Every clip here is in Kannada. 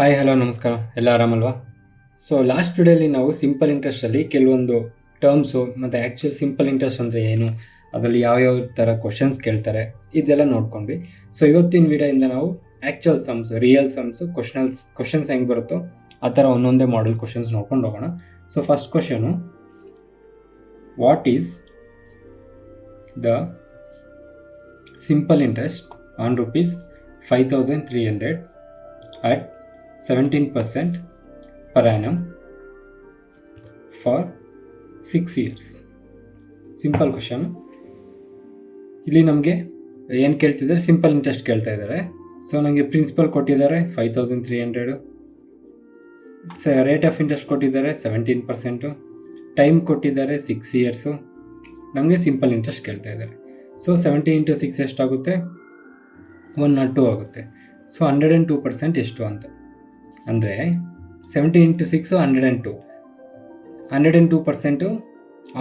ಹಾಯ್ ಹಲೋ ನಮಸ್ಕಾರ, ಎಲ್ಲ ಆರಾಮಲ್ವಾ? ಸೊ ಲಾಸ್ಟ್ ವಿಡಿಯೋಲಿ ನಾವು ಸಿಂಪಲ್ ಇಂಟ್ರೆಸ್ಟಲ್ಲಿ ಕೆಲವೊಂದು ಟರ್ಮ್ಸು ಮತ್ತು ಆ್ಯಕ್ಚುಲ್ ಸಿಂಪಲ್ ಇಂಟ್ರೆಸ್ಟ್ ಅಂದರೆ ಏನು, ಅದರಲ್ಲಿ ಯಾವ್ಯಾವ ಥರ ಕ್ವಶನ್ಸ್ ಕೇಳ್ತಾರೆ ಇದೆಲ್ಲ ನೋಡ್ಕೊಂಡ್ವಿ. ಸೊ ಇವತ್ತಿನ ವಿಡಿಯೋಯಿಂದ ನಾವು ಆ್ಯಕ್ಚುಯಲ್ ಸಮ್ಸ್, ರಿಯಲ್ ಸಮ್ಸು, ಕ್ವಶನ್ಸ್ ಹೆಂಗೆ ಬರುತ್ತೋ ಆ ಥರ ಒಂದೊಂದೇ ಮಾಡಲ್ ಕ್ವಶನ್ಸ್ ನೋಡ್ಕೊಂಡು ಹೋಗೋಣ. So first question, what is the simple interest on ₹5,300 at 17% per annum for 6 years? Simple question. ಇಲ್ಲಿ ನಮಗೆ ಏನು ಕೇಳ್ತಿದ್ದಾರೆ, ಸಿಂಪಲ್ ಇಂಟ್ರೆಸ್ಟ್ ಕೇಳ್ತಾ ಇದ್ದಾರೆ. ಸೊ ನಮಗೆ ಪ್ರಿನ್ಸಿಪಲ್ ಕೊಟ್ಟಿದ್ದಾರೆ 5,300, ರೇಟ್ ಆಫ್ ಇಂಟ್ರೆಸ್ಟ್ ಕೊಟ್ಟಿದ್ದಾರೆ 17%, ಟೈಮ್ ಕೊಟ್ಟಿದ್ದಾರೆ 6 ಇಯರ್ಸು, ನಮಗೆ ಸಿಂಪಲ್ ಇಂಟ್ರೆಸ್ಟ್ ಕೇಳ್ತಾ ಇದ್ದಾರೆ. ಸೊ 70 into 6 ಎಷ್ಟಾಗುತ್ತೆ? 102 ಆಗುತ್ತೆ. ಸೊ 102% ಎಷ್ಟು ಅಂತ ಅಂದರೆ 70 into 6 102%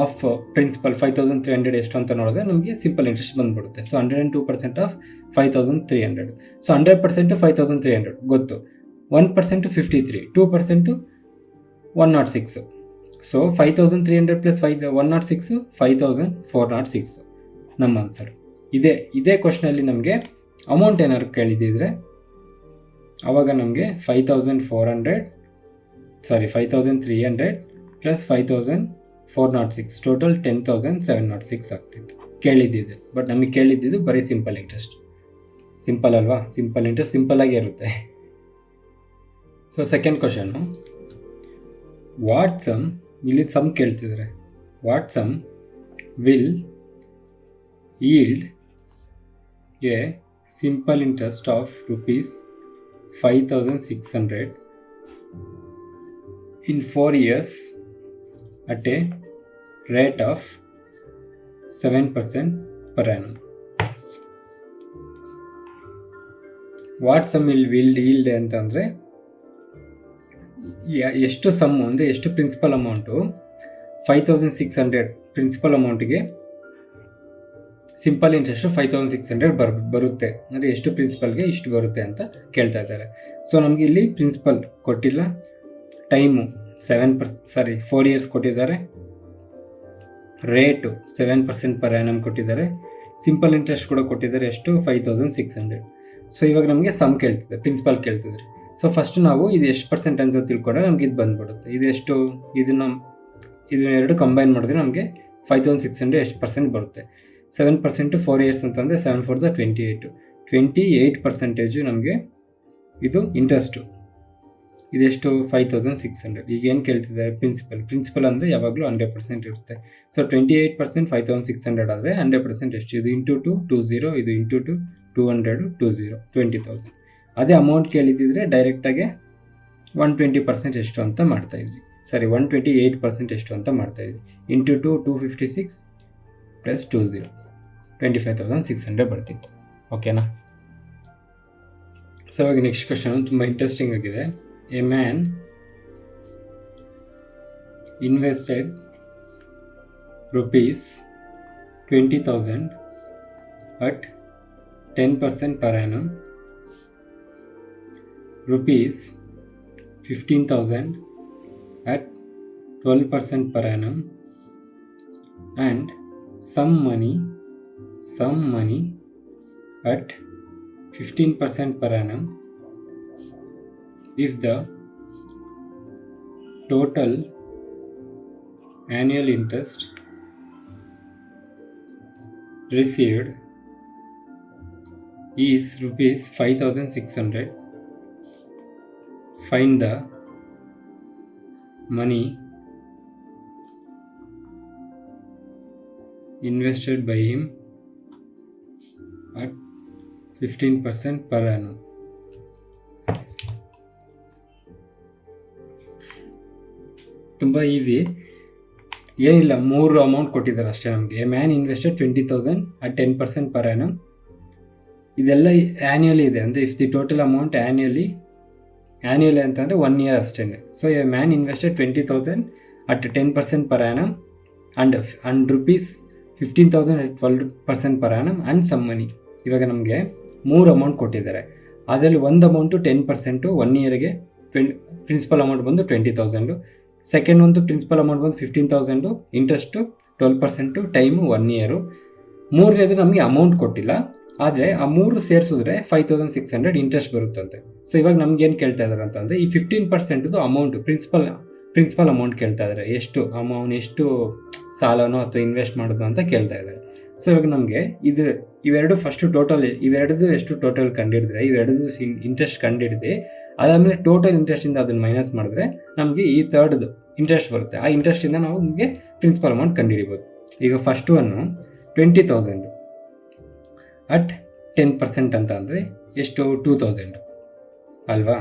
ಆಫ್ ಪ್ರಿನ್ಸಿಪಲ್ 5,300 ಎಷ್ಟು ಅಂತ ನೋಡಿದ್ರೆ ನಮಗೆ ಸಿಂಪಲ್ ಇಂಟ್ರೆಸ್ಟ್ ಬಂದ್ಬಿಡುತ್ತೆ. So 102% of 5,300. ಸೊ 100% 5,300 ಗೊತ್ತು, 1% 53, 2% 106. ಸೊ 5,300 ಪ್ಲಸ್ 106 5,406 ನಮ್ಮ ಆನ್ಸರ್. ಇದೇ ಕ್ವಶನಲ್ಲಿ ನಮಗೆ ಅಮೌಂಟ್ ಏನಾದ್ರು ಕೇಳಿದ್ದಿದ್ರೆ ಆವಾಗ ನಮಗೆ 5,300 ಪ್ಲಸ್ 5,406 ಟೋಟಲ್ 10,706 ಆಗ್ತಿತ್ತು ಕೇಳಿದ್ದಿದ್ರೆ. ಬಟ್ ನಮಗೆ ಕೇಳಿದ್ದಿದ್ದು ಬರೀ ಸಿಂಪಲ್ ಇಂಟ್ರೆಸ್ಟ್. ಸಿಂಪಲ್ ಅಲ್ವಾ? ಸಿಂಪಲ್ ಇಂಟ್ರೆಸ್ಟ್ ಸಿಂಪಲ್ಲಾಗೇ ಇರುತ್ತೆ. So second question, what sum, ಇಲ್ಲಿ ಸಮ್ ಕೇಳ್ತಿದ್ದಾರೆ, what sum will yield a simple interest of ₹5,600 in 4 years at a rate of 7% per annum. What sum will yield ಅಂತಂದರೆ ಎಷ್ಟು ಸಮ್ ಅಂದರೆ ಎಷ್ಟು ಪ್ರಿನ್ಸಿಪಲ್ ಅಮೌಂಟು, 5,600 ಪ್ರಿನ್ಸಿಪಲ್ ಅಮೌಂಟಿಗೆ ಸಿಂಪಲ್ ಇಂಟ್ರೆಸ್ಟು 5,600 ಬರುತ್ತೆ ಅಂದರೆ ಎಷ್ಟು ಪ್ರಿನ್ಸಿಪಲ್ಗೆ ಇಷ್ಟು ಬರುತ್ತೆ ಅಂತ ಕೇಳ್ತಾ ಇದ್ದಾರೆ. ಸೊ ನಮಗೆ ಇಲ್ಲಿ ಪ್ರಿನ್ಸಿಪಲ್ ಕೊಟ್ಟಿಲ್ಲ, ಟೈಮು 4 ಇಯರ್ಸ್ ಕೊಟ್ಟಿದ್ದಾರೆ, ರೇಟು 7% per annum ಕೊಟ್ಟಿದ್ದಾರೆ, ಸಿಂಪಲ್ ಇಂಟ್ರೆಸ್ಟ್ ಕೂಡ ಕೊಟ್ಟಿದ್ದಾರೆ ಎಷ್ಟು, 5,600. ಸೊ ಇವಾಗ ನಮಗೆ ಸಮ್ ಕೇಳ್ತಿದೆ, ಪ್ರಿನ್ಸಿಪಲ್ ಕೇಳ್ತಿದ್ದಾರೆ. ಸೊ ಫಸ್ಟ್ ನಾವು ಇದು ಎಷ್ಟು ಪರ್ಸೆಂಟ್ ಅಂತ ತಿಳ್ಕೊಂಡ್ರೆ ನಮ್ಗೆ ಇದು ಬಂದ್ಬಿಡುತ್ತೆ. ಇದನ್ನ ಎರಡು ಕಂಬೈನ್ ಮಾಡಿದ್ರೆ ನಮಗೆ 5,600 ಎಷ್ಟು ಪರ್ಸೆಂಟ್ ಬರುತ್ತೆ. 7% 4 ಇಯರ್ಸ್ ಅಂತಂದರೆ 7 4 28% ನಮಗೆ ಇದು ಇಂಟ್ರೆಸ್ಟು. ಇದೆಷ್ಟು, 5,600. ಈಗ ಏನು ಕೇಳ್ತಿದ್ದಾರೆ, ಪ್ರಿನ್ಸಿಪಲ್ ಅಂದರೆ ಯಾವಾಗಲೂ 100% ಇರುತ್ತೆ. ಸೊ 28% 5,600 ಆದರೆ 100% ಎಷ್ಟು, ಇದು ಇಂಟು 2 20, ಇದು ಇಂಟು 2 200 20 20,000. ಅದೇ ಅಮೌಂಟ್ ಕೇಳಿದ್ದಿದ್ರೆ ಡೈರೆಕ್ಟಾಗೆ 120% ಎಷ್ಟು ಅಂತ ಮಾಡ್ತಾಯಿದ್ವಿ. 128% ಎಷ್ಟು ಅಂತ ಮಾಡ್ತಾಯಿದ್ವಿ. ಇಂಟು 2 256 ಪ್ಲಸ್ 20 25,600 ಬರ್ತಿತ್ತು. ಓಕೆನಾ? ಸೊ ಇವಾಗ ನೆಕ್ಸ್ಟ್ ಕ್ವಶನ್ ತುಂಬ ಇಂಟ್ರೆಸ್ಟಿಂಗ್ ಆಗಿದೆ. A man invested ₹20,000 at 10% per annum, ₹15,000 at 12% per annum, and some money at 15% per annum if the total annual interest received is ₹5,600. Find the money invested by him at 15% per annum. ತುಂಬ ಈಸಿ, ಏನಿಲ್ಲ, 3 ಅಮೌಂಟ್ ಕೊಟ್ಟಿದ್ದಾರೆ ಅಷ್ಟೇ ನಮಗೆ. A man invested 20,000 at 10% per annum. ಇದೆಲ್ಲ ಆ್ಯನ್ಯುಯಲಿ ಇದೆ, ಅಂದರೆ if the total amount annually ಅಂತಂದರೆ 1 ಇಯರ್ ಅಷ್ಟೇ. So A man invested 20,000 at 10% per annum and ₹15,000 at 12% per annum and some money. ಇವಾಗ ನಮಗೆ 3 ಅಮೌಂಟ್ ಕೊಟ್ಟಿದ್ದಾರೆ. ಅದರಲ್ಲಿ ಒಂದು ಅಮೌಂಟು 10%, 1 ಇಯರ್ಗೆ ಪ್ರಿನ್ಸಿಪಲ್ ಅಮೌಂಟ್ ಬಂದು 20,000, ಸೆಕೆಂಡ್ ಒಂದು ಪ್ರಿನ್ಸಿಪಲ್ ಅಮೌಂಟ್ ಬಂದು 15,000, ಇಂಟ್ರೆಸ್ಟು 12%, ಟೈಮು 1 ಇಯರು. ಮೂರನೇದು ನಮಗೆ ಅಮೌಂಟ್ ಕೊಟ್ಟಿಲ್ಲ, ಆದರೆ ಆ 3 ಸೇರಿಸಿದ್ರೆ 5,600 ಇಂಟ್ರೆಸ್ಟ್ ಬರುತ್ತಂತೆ. ಸೊ ಇವಾಗ ನಮ್ಗೇನು ಕೇಳ್ತಾ ಇದ್ದಾರೆ ಅಂತಂದರೆ ಈ 15% ಅಮೌಂಟು ಪ್ರಿನ್ಸಿಪಲ್ ಅಮೌಂಟ್ ಕೇಳ್ತಾ ಇದ್ದಾರೆ. ಎಷ್ಟು ಸಾಲನೋ ಅಥವಾ ಇನ್ವೆಸ್ಟ್ ಮಾಡೋದು ಅಂತ ಕೇಳ್ತಾ ಇದ್ದಾರೆ. ಸೊ ಇವಾಗ ನಮಗೆ ಇವೆರಡು ಎಷ್ಟು ಟೋಟಲ್ ಕಂಡಿಡಿದ್ರೆ, ಇವೆರಡು ಇಂಟ್ರೆಸ್ಟ್ ಕಂಡಿಡಿದು ಅದಾದಮೇಲೆ ಟೋಟಲ್ ಇಂಟ್ರೆಸ್ಟಿಂದ ಅದನ್ನು ಮೈನಸ್ ಮಾಡಿದ್ರೆ ನಮಗೆ ಈ ಥರ್ಡ್ದು ಇಂಟ್ರೆಸ್ಟ್ ಬರುತ್ತೆ. ಆ ಇಂಟ್ರೆಸ್ಟಿಂದ ನಾವು ನಮಗೆ ಪ್ರಿನ್ಸಿಪಲ್ ಅಮೌಂಟ್ ಕಂಡುಹಿಡಿಬೋದು. ಈಗ ಫಸ್ಟ್ ಒನ್ನು 20,000 ಅಟ್ 10% ಅಂತ ಅಂದರೆ ಎಷ್ಟು 2,000 ಅಲ್ವಾ.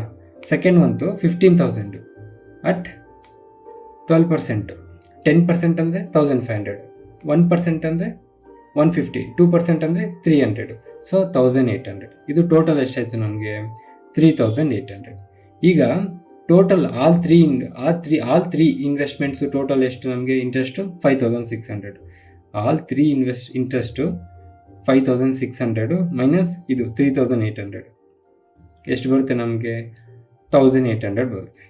ಸೆಕೆಂಡ್ ಒಂದು 15,000 ಅಟ್ 12%, 10% ಅಂದರೆ 1,500, 1% ಅಂದರೆ 150, 2% ಅಂದರೆ 300, ಸೊ 1,800. ಇದು ಟೋಟಲ್ ಎಷ್ಟಾಯಿತು ನಮಗೆ 3,800. ಈಗ total all three investments total ಎಷ್ಟು ನಮಗೆ interest 5,600. All three interest 5,600 minus ಇದು 3,800 ಎಷ್ಟು ಬರುತ್ತೆ ನಮಗೆ 1,800 ಬರುತ್ತೆ.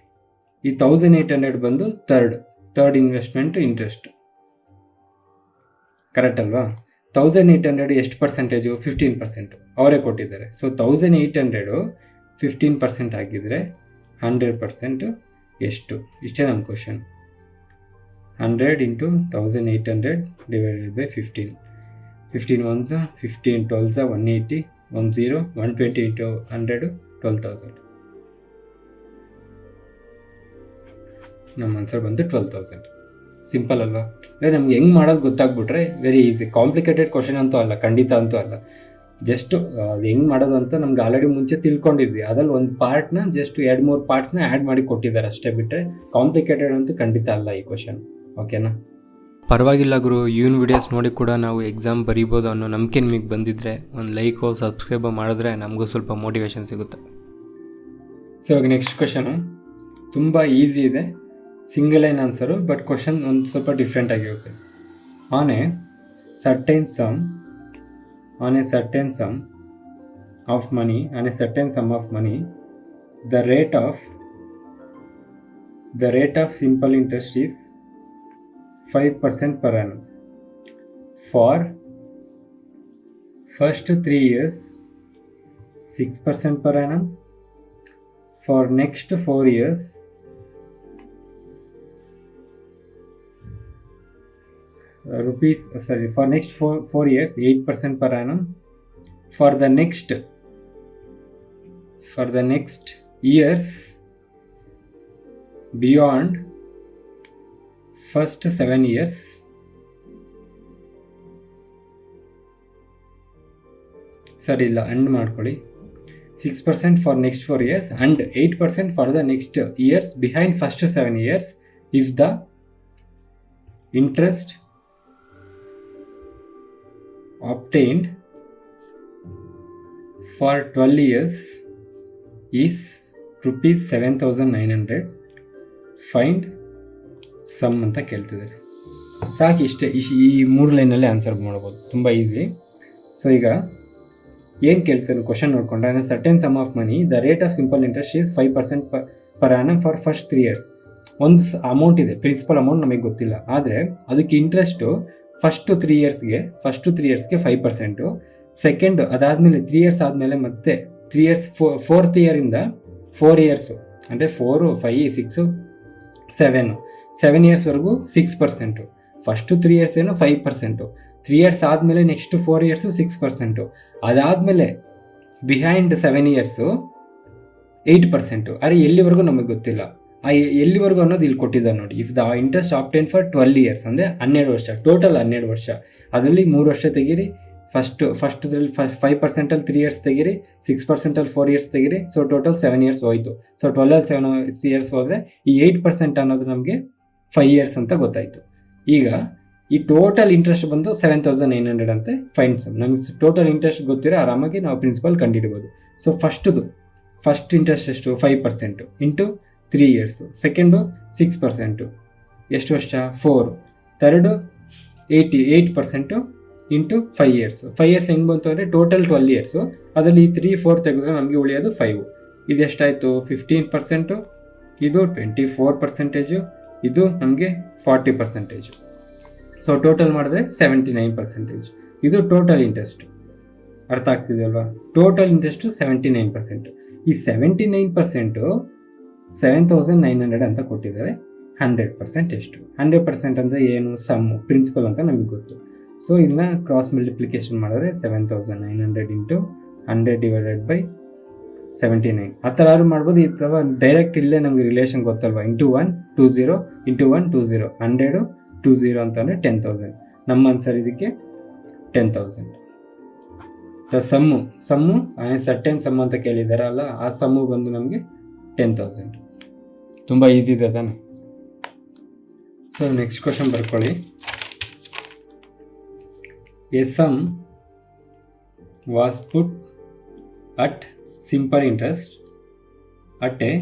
ಈ 1,800 ಬಂದು ಥರ್ಡ್ ಇನ್ವೆಸ್ಟ್ಮೆಂಟ್ ಇಂಟ್ರೆಸ್ಟ್, ಕರೆಕ್ಟ್ ಅಲ್ವಾ. 1,800 ಎಷ್ಟು ಪರ್ಸೆಂಟೇಜು 15% ಅವರೇ ಕೊಟ್ಟಿದ್ದಾರೆ. ಸೊ 1,800 15% ಆಗಿದ್ರೆ 100% ಎಷ್ಟು, ಇಷ್ಟೇ ನಮ್ಮ question. 100 into 1,800 divided by 15. 15 ones 15, 12s 180, 10, 120 into 100 12,000. ನಮ್ಮ ಆನ್ಸರ್ ಬಂದು 12,000. ಸಿಂಪಲ್ ಅಲ್ವಾ. ನಮ್ಗೆ ಹೆಂಗೆ ಮಾಡೋದು ಗೊತ್ತಾಗ್ಬಿಟ್ರೆ ವೆರಿ ಈಸಿ. ಕಾಂಪ್ಲಿಕೇಟೆಡ್ ಕ್ವಶನ್ ಅಂತೂ ಅಲ್ಲ, ಖಂಡಿತ ಅಂತೂ ಅಲ್ಲ. ಜಸ್ಟ್ ಅದು ಹೆಂಗೆ ಮಾಡೋದು ಅಂತ ನಮ್ಗೆ ಆಲ್ರೆಡಿ ಮುಂಚೆ ತಿಳ್ಕೊಂಡಿದ್ವಿ. ಅದ್ರಲ್ಲಿ ಒಂದು ಪಾರ್ಟ್ನ ಜಸ್ಟ್ 2-3 ಪಾರ್ಟ್ಸ್ನ ಆ್ಯಡ್ ಮಾಡಿ ಕೊಟ್ಟಿದ್ದಾರೆ ಅಷ್ಟೇ, ಬಿಟ್ಟರೆ ಕಾಂಪ್ಲಿಕೇಟೆಡ್ ಅಂತೂ ಖಂಡಿತ ಅಲ್ಲ ಈ ಕ್ವಶನ್. ಓಕೆನಾ. ಪರವಾಗಿಲ್ಲ ಗುರು, ಇವನ್ ವಿಡಿಯೋಸ್ ನೋಡಿ ಕೂಡ ನಾವು ಎಕ್ಸಾಮ್ ಬರೀಬೋದು ಅನ್ನೋ ನಂಬಿಕೆ ನಿಮಗೆ ಬಂದಿದ್ದರೆ ಒಂದು ಲೈಕು ಸಬ್ಸ್ಕ್ರೈಬ್ ಮಾಡಿದ್ರೆ ನಮಗೂ ಸ್ವಲ್ಪ ಮೋಟಿವೇಶನ್ ಸಿಗುತ್ತೆ. ಸೊ ಇವಾಗ ನೆಕ್ಸ್ಟ್ ಕ್ವಶನು ತುಂಬ ಈಸಿ ಇದೆ, single line answer, but question ಒಂದು ಸ್ವಲ್ಪ ಡಿಫ್ರೆಂಟ್ ಆಗಿರುತ್ತೆ. On a certain sum of money the rate of simple interest is 5% per annum. For first 3 years 6% per annum. For next 4 years for next 4 years 8% per annum. For the next years beyond first 7 years end ಮಾಡ್ಕೊಳ್ಳಿ. 6% for next 4 years and 8% for the next years behind first 7 years if the interest obtained for 12 years is rupees 7,900. Find sum ಅಂತ ಕೇಳ್ತಿದ್ದಾರೆ. ಸಾಕು, ಇಷ್ಟೇ. ಈ 3 ಲೈನಲ್ಲಿ ಆನ್ಸರ್ ಮಾಡ್ಬೋದು, ತುಂಬ ಈಸಿ. ಸೊ ಈಗ ಏನು ಕೇಳ್ತಾರೆ ಕ್ವಶನ್ ನೋಡ್ಕೊಂಡ್ರೆ, certain sum of money the rate of simple interest is 5% per annum for first 3 years. ಒಂದು ಅಮೌಂಟ್ ಇದೆ, ಪ್ರಿನ್ಸಿಪಲ್ ಅಮೌಂಟ್ ನಮಗೆ ಗೊತ್ತಿಲ್ಲ, ಆದರೆ ಅದಕ್ಕೆ ಇಂಟ್ರೆಸ್ಟು ಫಸ್ಟು 3 ಇಯರ್ಸ್ಗೆ 5%, ಸೆಕೆಂಡು ಅದಾದಮೇಲೆ 3 years ಆದಮೇಲೆ ಮತ್ತೆ 3 years, ಫೋರ್ತ್ ಇಯರಿಂದ 4 years ಅಂದರೆ 4, 5, 6, 7 ಇಯರ್ಸ್ವರೆಗೂ 6%. ಫಸ್ಟು 3 years ಏನೋ 5%, 3 years ಆದಮೇಲೆ ನೆಕ್ಸ್ಟ್ 4 years 6%, ಅದಾದಮೇಲೆ ಬಿಹೈಂಡ್ 7 years 8%. ಆದರೆ ಎಲ್ಲಿವರೆಗೂ ನಮಗೆ ಗೊತ್ತಿಲ್ಲ. ಆ ಎಲ್ಲಿವರೆಗೂ ಅನ್ನೋದು ಇಲ್ಲಿ ಕೊಟ್ಟಿದ್ದಾರೆ ನೋಡಿ. If the interest obtain for 12 years ಅಂದರೆ 12 ವರ್ಷ, ಟೋಟಲ್ 12 ವರ್ಷ. ಅದರಲ್ಲಿ 3 ವರ್ಷ ತೆಗೀರಿ. ಫಸ್ಟ್ರಲ್ಲಿ 5% 3 years ತೆಗೀರಿ, 6% 4 years ತೆಗೀರಿ. ಸೊ ಟೋಟಲ್ 7 years ಹೋಯಿತು. ಸೊ 12 7 years ಹೋದರೆ ಈ 8% ಅನ್ನೋದು ನಮಗೆ 5 years ಅಂತ ಗೊತ್ತಾಯಿತು. ಈಗ ಈ ಟೋಟಲ್ ಇಂಟ್ರೆಸ್ಟ್ ಬಂದು 7,900 ಅಂತೆ. Find sum. ನಮಗೆ ಟೋಟಲ್ ಇಂಟ್ರೆಸ್ಟ್ ಗೊತ್ತಿರೋ ಆರಾಮಾಗಿ ನಾವು ಪ್ರಿನ್ಸಿಪಲ್ ಕಂಡುಹಿಡಿಬೋದು. ಸೊ ಫಸ್ಟ್ ಇಂಟ್ರೆಸ್ಟ್ ಎಷ್ಟು 5% ಇಂಟು 3 years. ಸೆಕೆಂಡು 6% ಎಷ್ಟು ವರ್ಷ 4. Third 8% into 5 years. 5 ಇಯರ್ಸ್ ಹೆಂಗೆ ಬಂತು ಅಂದರೆ ಟೋಟಲ್ 12 ಇಯರ್ಸು, ಅದರಲ್ಲಿ 3, 4 ತೆಗೆದ್ರೆ ನಮಗೆ ಉಳಿಯೋದು 5. ಇದೆಷ್ಟಾಯಿತು 15%, ಇದು 24%, ಇದು ನಮಗೆ 40%. ಸೊ ಟೋಟಲ್ ಮಾಡಿದ್ರೆ 79%. ಇದು ಟೋಟಲ್ ಇಂಟ್ರೆಸ್ಟ್. ಅರ್ಥ ಆಗ್ತಿದೆಯಲ್ವಾ? Total interest 79%. ಈ 79% 7,900 ಅಂತ ಕೊಟ್ಟಿದ್ದಾರೆ. 100% ಎಷ್ಟು? 100% ಅಂದರೆ ಏನು? ಸಮ್ಮು, ಪ್ರಿನ್ಸಿಪಲ್ ಅಂತ ನಮಗೆ ಗೊತ್ತು. ಸೊ ಇದನ್ನ ಕ್ರಾಸ್ ಮಲ್ಟಿಪ್ಲಿಕೇಶನ್ ಮಾಡಿದ್ರೆ 7,900 ಇಂಟು 100 ಡಿವೈಡೆಡ್ ಬೈ 79 ಆ ಥರ ಮಾಡ್ಬೋದು. ಅಥವಾ ಡೈರೆಕ್ಟ್ ಇಲ್ಲೇ ನಮಗೆ ರಿಲೇಷನ್ ಗೊತ್ತಲ್ವಾ, ಇಂಟು 1 20 ಇಂಟು 1 20 100 20 ಅಂತಂದರೆ 10,000. ನಮ್ಮ ಆನ್ಸರ್ ಇದಕ್ಕೆ 10,000. ದ ಸಮ್ಮು ಸರ್ಟೆನ್ ಸಮ್ ಅಂತ ಕೇಳಿದಾರಲ್ಲ, ಆ ಸಮ್ಮು ಬಂದು ನಮಗೆ 10,000. ತುಂಬ ಈಸಿ ಇದೆ ತಾನೆ? ಸೊ ನೆಕ್ಸ್ಟ್ ಕ್ವಶನ್ ಬರ್ಕೊಳ್ಳಿ. A sum was put at simple interest at a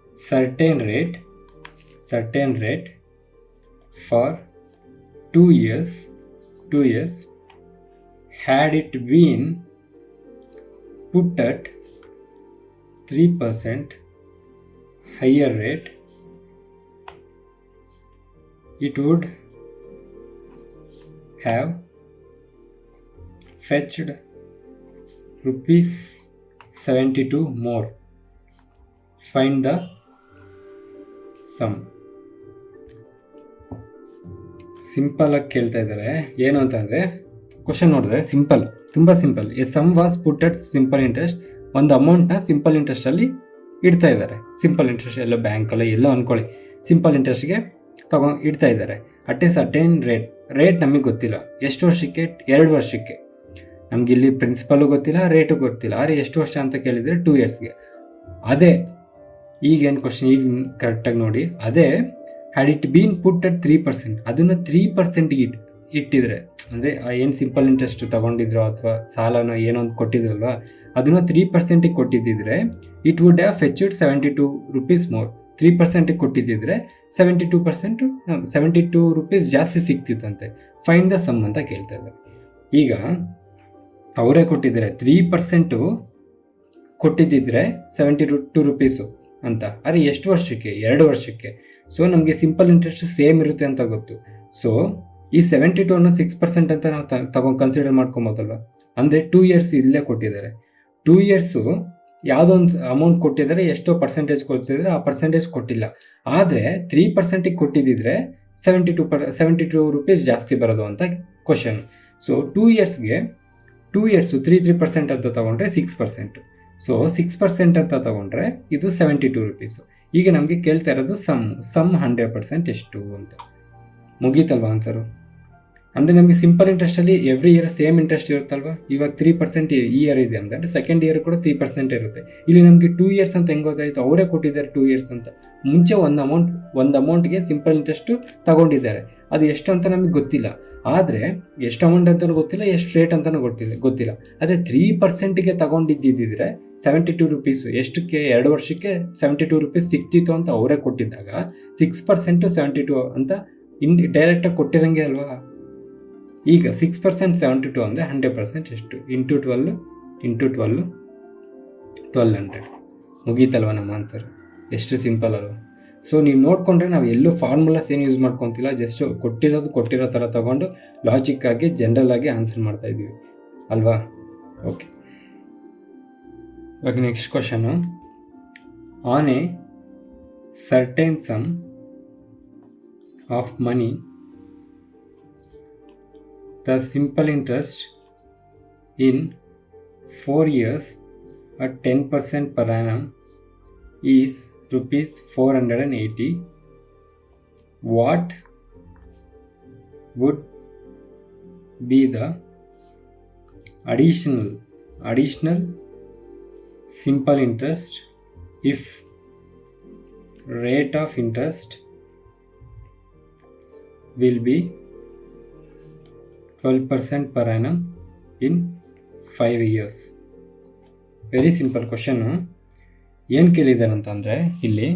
certain rate for 2 years. Had it been put at 3% higher rate, it would have fetched rupees 72 more. Find the sum. Simple ಆಗಿ ಕೇಳ್ತಾ ಇದ್ದಾರೆ. ಏನು ಅಂತಂದರೆ ಕ್ವಶನ್ ನೋಡಿದ್ರೆ ತುಂಬ simple. A sum was put at simple interest. ಒಂದು ಅಮೌಂಟ್ನ ಸಿಂಪಲ್ ಇಂಟ್ರೆಸ್ಟಲ್ಲಿ ಇಡ್ತಾ ಇದ್ದಾರೆ. ಸಿಂಪಲ್ ಇಂಟ್ರೆಸ್ಟ್ ಎಲ್ಲೋ ಬ್ಯಾಂಕಲ್ಲ ಎಲ್ಲೋ ಅಂದ್ಕೊಳ್ಳಿ, ಸಿಂಪಲ್ ಇಂಟ್ರೆಸ್ಟ್ಗೆ ಇಡ್ತಾ ಇದ್ದಾರೆ. ಅಟ್ ಎ ಸರ್ಟೇನ್ ರೇಟ್ ನಮಗೆ ಗೊತ್ತಿಲ್ಲ. ಎಷ್ಟು ವರ್ಷಕ್ಕೆ? 2 ವರ್ಷಕ್ಕೆ. ನಮಗಿಲ್ಲಿ ಪ್ರಿನ್ಸಿಪಲ್ಲು ಗೊತ್ತಿಲ್ಲ, ರೇಟು ಗೊತ್ತಿಲ್ಲ. ಆದರೆ ಎಷ್ಟು ವರ್ಷ ಅಂತ ಕೇಳಿದರೆ 2 ಇಯರ್ಸ್ಗೆ. ಅದೇ ಈಗೇನು ಕ್ವಶನ್, ಈಗ ಕರೆಕ್ಟಾಗಿ ನೋಡಿ. ಅದೇ had it been put at 3%, ಅದನ್ನು 3%ಗೆ ಇಟ್ಟಿದ್ರೆ, ಅಂದರೆ ಏನು ಸಿಂಪಲ್ ಇಂಟ್ರೆಸ್ಟ್ ತೊಗೊಂಡಿದ್ರು ಅಥವಾ ಸಾಲನೋ ಏನೋ ಒಂದು ಕೊಟ್ಟಿದ್ರಲ್ವ, ಅದನ್ನು 3%ಗೆ ಕೊಟ್ಟಿದ್ದಿದ್ರೆ it would have fetched 72 rupees more. 3%ಗೆ ಕೊಟ್ಟಿದ್ದಿದ್ರೆ 72 rupees ಜಾಸ್ತಿ ಸಿಕ್ತಿತ್ತಂತೆ. ಫೈಂಡ್ ದ ಸಮ್ ಅಂತ ಕೇಳ್ತಾ ಇದ್ದಾರೆ. ಈಗ ಅವರೇ ಕೊಟ್ಟಿದ್ದಾರೆ 3% ಕೊಟ್ಟಿದ್ದಿದ್ರೆ 72 rupees ಅಂತ. ಆದರೆ ಎಷ್ಟು ವರ್ಷಕ್ಕೆ? 2 ವರ್ಷಕ್ಕೆ. ಸೊ ನಮಗೆ ಸಿಂಪಲ್ ಇಂಟ್ರೆಸ್ಟ್ ಸೇಮ್ ಇರುತ್ತೆ ಅಂತ ಗೊತ್ತು. ಸೊ ಈ 72 ಅನ್ನು 6% ಅಂತ ನಾವು ತಗೊಂಡು ಕನ್ಸಿಡರ್ ಮಾಡ್ಕೊಬೋದಲ್ವ. ಅಂದರೆ 2 years ಇಲ್ಲೇ ಕೊಟ್ಟಿದ್ದಾರೆ. 2 years ಯಾವುದೋ ಒಂದು ಅಮೌಂಟ್ ಕೊಟ್ಟಿದ್ದಾರೆ, ಎಷ್ಟೋ ಪರ್ಸೆಂಟೇಜ್ ಕೊಟ್ಟಿದ್ದಾರೆ, ಆ ಪರ್ಸೆಂಟೇಜ್ ಕೊಟ್ಟಿಲ್ಲ. ಆದರೆ 3%ಗೆ ಕೊಟ್ಟಿದ್ದಿದ್ರೆ 72 rupees ಜಾಸ್ತಿ ಬರೋದು ಅಂತ ಕ್ವಶನ್. ಸೊ 2 yearsಗೆ 2 years 3% ಅಂತ ತಗೊಂಡ್ರೆ 6%. ಸೊ 6% ಅಂತ ತಗೊಂಡ್ರೆ ಇದು 72 rupees. ಈಗ ನಮಗೆ ಕೇಳ್ತಾ ಇರೋದು ಸಮ್ 100% ಎಷ್ಟು ಅಂತ. ಮುಗೀತಲ್ವ ಆನ್ಸರು? ಅಂದರೆ ನಮಗೆ ಸಿಂಪಲ್ ಇಂಟ್ರೆಸ್ಟಲ್ಲಿ ಎವ್ರಿ ಇಯರ್ ಸೇಮ್ ಇಂಟ್ರೆಸ್ಟ್ ಇರುತ್ತಲ್ವ. ಇವಾಗ 3% ಈ ಇಯರ್ ಇದೆ ಅಂದರೆ ಸೆಕೆಂಡ್ ಇಯರ್ ಕೂಡ 3% ಇರುತ್ತೆ. ಇಲ್ಲಿ ನಮಗೆ 2 years ಅಂತ ಹೆಂಗೆ ಗೊತ್ತಾಯಿತು? ಅವರೇ ಕೊಟ್ಟಿದ್ದಾರೆ 2 years ಅಂತ. ಮುಂಚೆ ಒಂದು ಅಮೌಂಟ್ಗೆ ಸಿಂಪಲ್ ಇಂಟ್ರೆಸ್ಟು ತಗೊಂಡಿದ್ದಾರೆ. ಅದು ಎಷ್ಟು ಅಂತ ನಮಗೆ ಗೊತ್ತಿಲ್ಲ. ಆದರೆ ಎಷ್ಟು ಅಮೌಂಟ್ ಅಂತಲೂ ಗೊತ್ತಿಲ್ಲ, ಎಷ್ಟು ರೇಟ್ ಅಂತಲೂ ಗೊತ್ತಿಲ್ಲ. ಆದರೆ 3%ಗೆ ತಗೊಂಡಿದ್ದಿದ್ರೆ 72 rupees, ಎಷ್ಟಕ್ಕೆ? 2 ವರ್ಷಕ್ಕೆ 72 rupees ಸಿಕ್ತಿತ್ತು ಅಂತ ಅವರೇ ಕೊಟ್ಟಿದ್ದಾಗ 6% 72 ಅಂತ ಡೈರೆಕ್ಟಾಗಿ ಕೊಟ್ಟಿರಂಗೆ ಅಲ್ವಾ. ಈಗ 6% 72 ಅಂದರೆ 100% ಎಷ್ಟು? ಇಂಟು 12 1200. ಮುಗೀತಲ್ವ ನಮ್ಮ ಆನ್ಸರ್? ಎಷ್ಟು ಸಿಂಪಲ್ ಅಲ್ವ? ಸೊ ನೀವು ನೋಡಿಕೊಂಡ್ರೆ ನಾವು ಎಲ್ಲೂ ಫಾರ್ಮುಲಾಸ್ ಏನು ಯೂಸ್ ಮಾಡ್ಕೊತಿಲ್ಲ, ಜಸ್ಟ್ ಕೊಟ್ಟಿರೋ ಥರ ತೊಗೊಂಡು ಲಾಜಿಕ್ಕಾಗಿ ಜನರಲ್ ಆಗಿ ಆನ್ಸರ್ ಮಾಡ್ತಾಯಿದ್ದೀವಿ ಅಲ್ವಾ? ಓಕೆ, ಇವಾಗ next question. On a certain sum of money the simple interest in 4 years at 10% per annum is rupees 480. What would be the additional simple interest if rate of interest will be 12% per annum in 5 years? Very simple question. ಏನು ಕೇಳಿದ್ದಾರೆ ಅಂತಂದರೆ ಇಲ್ಲಿ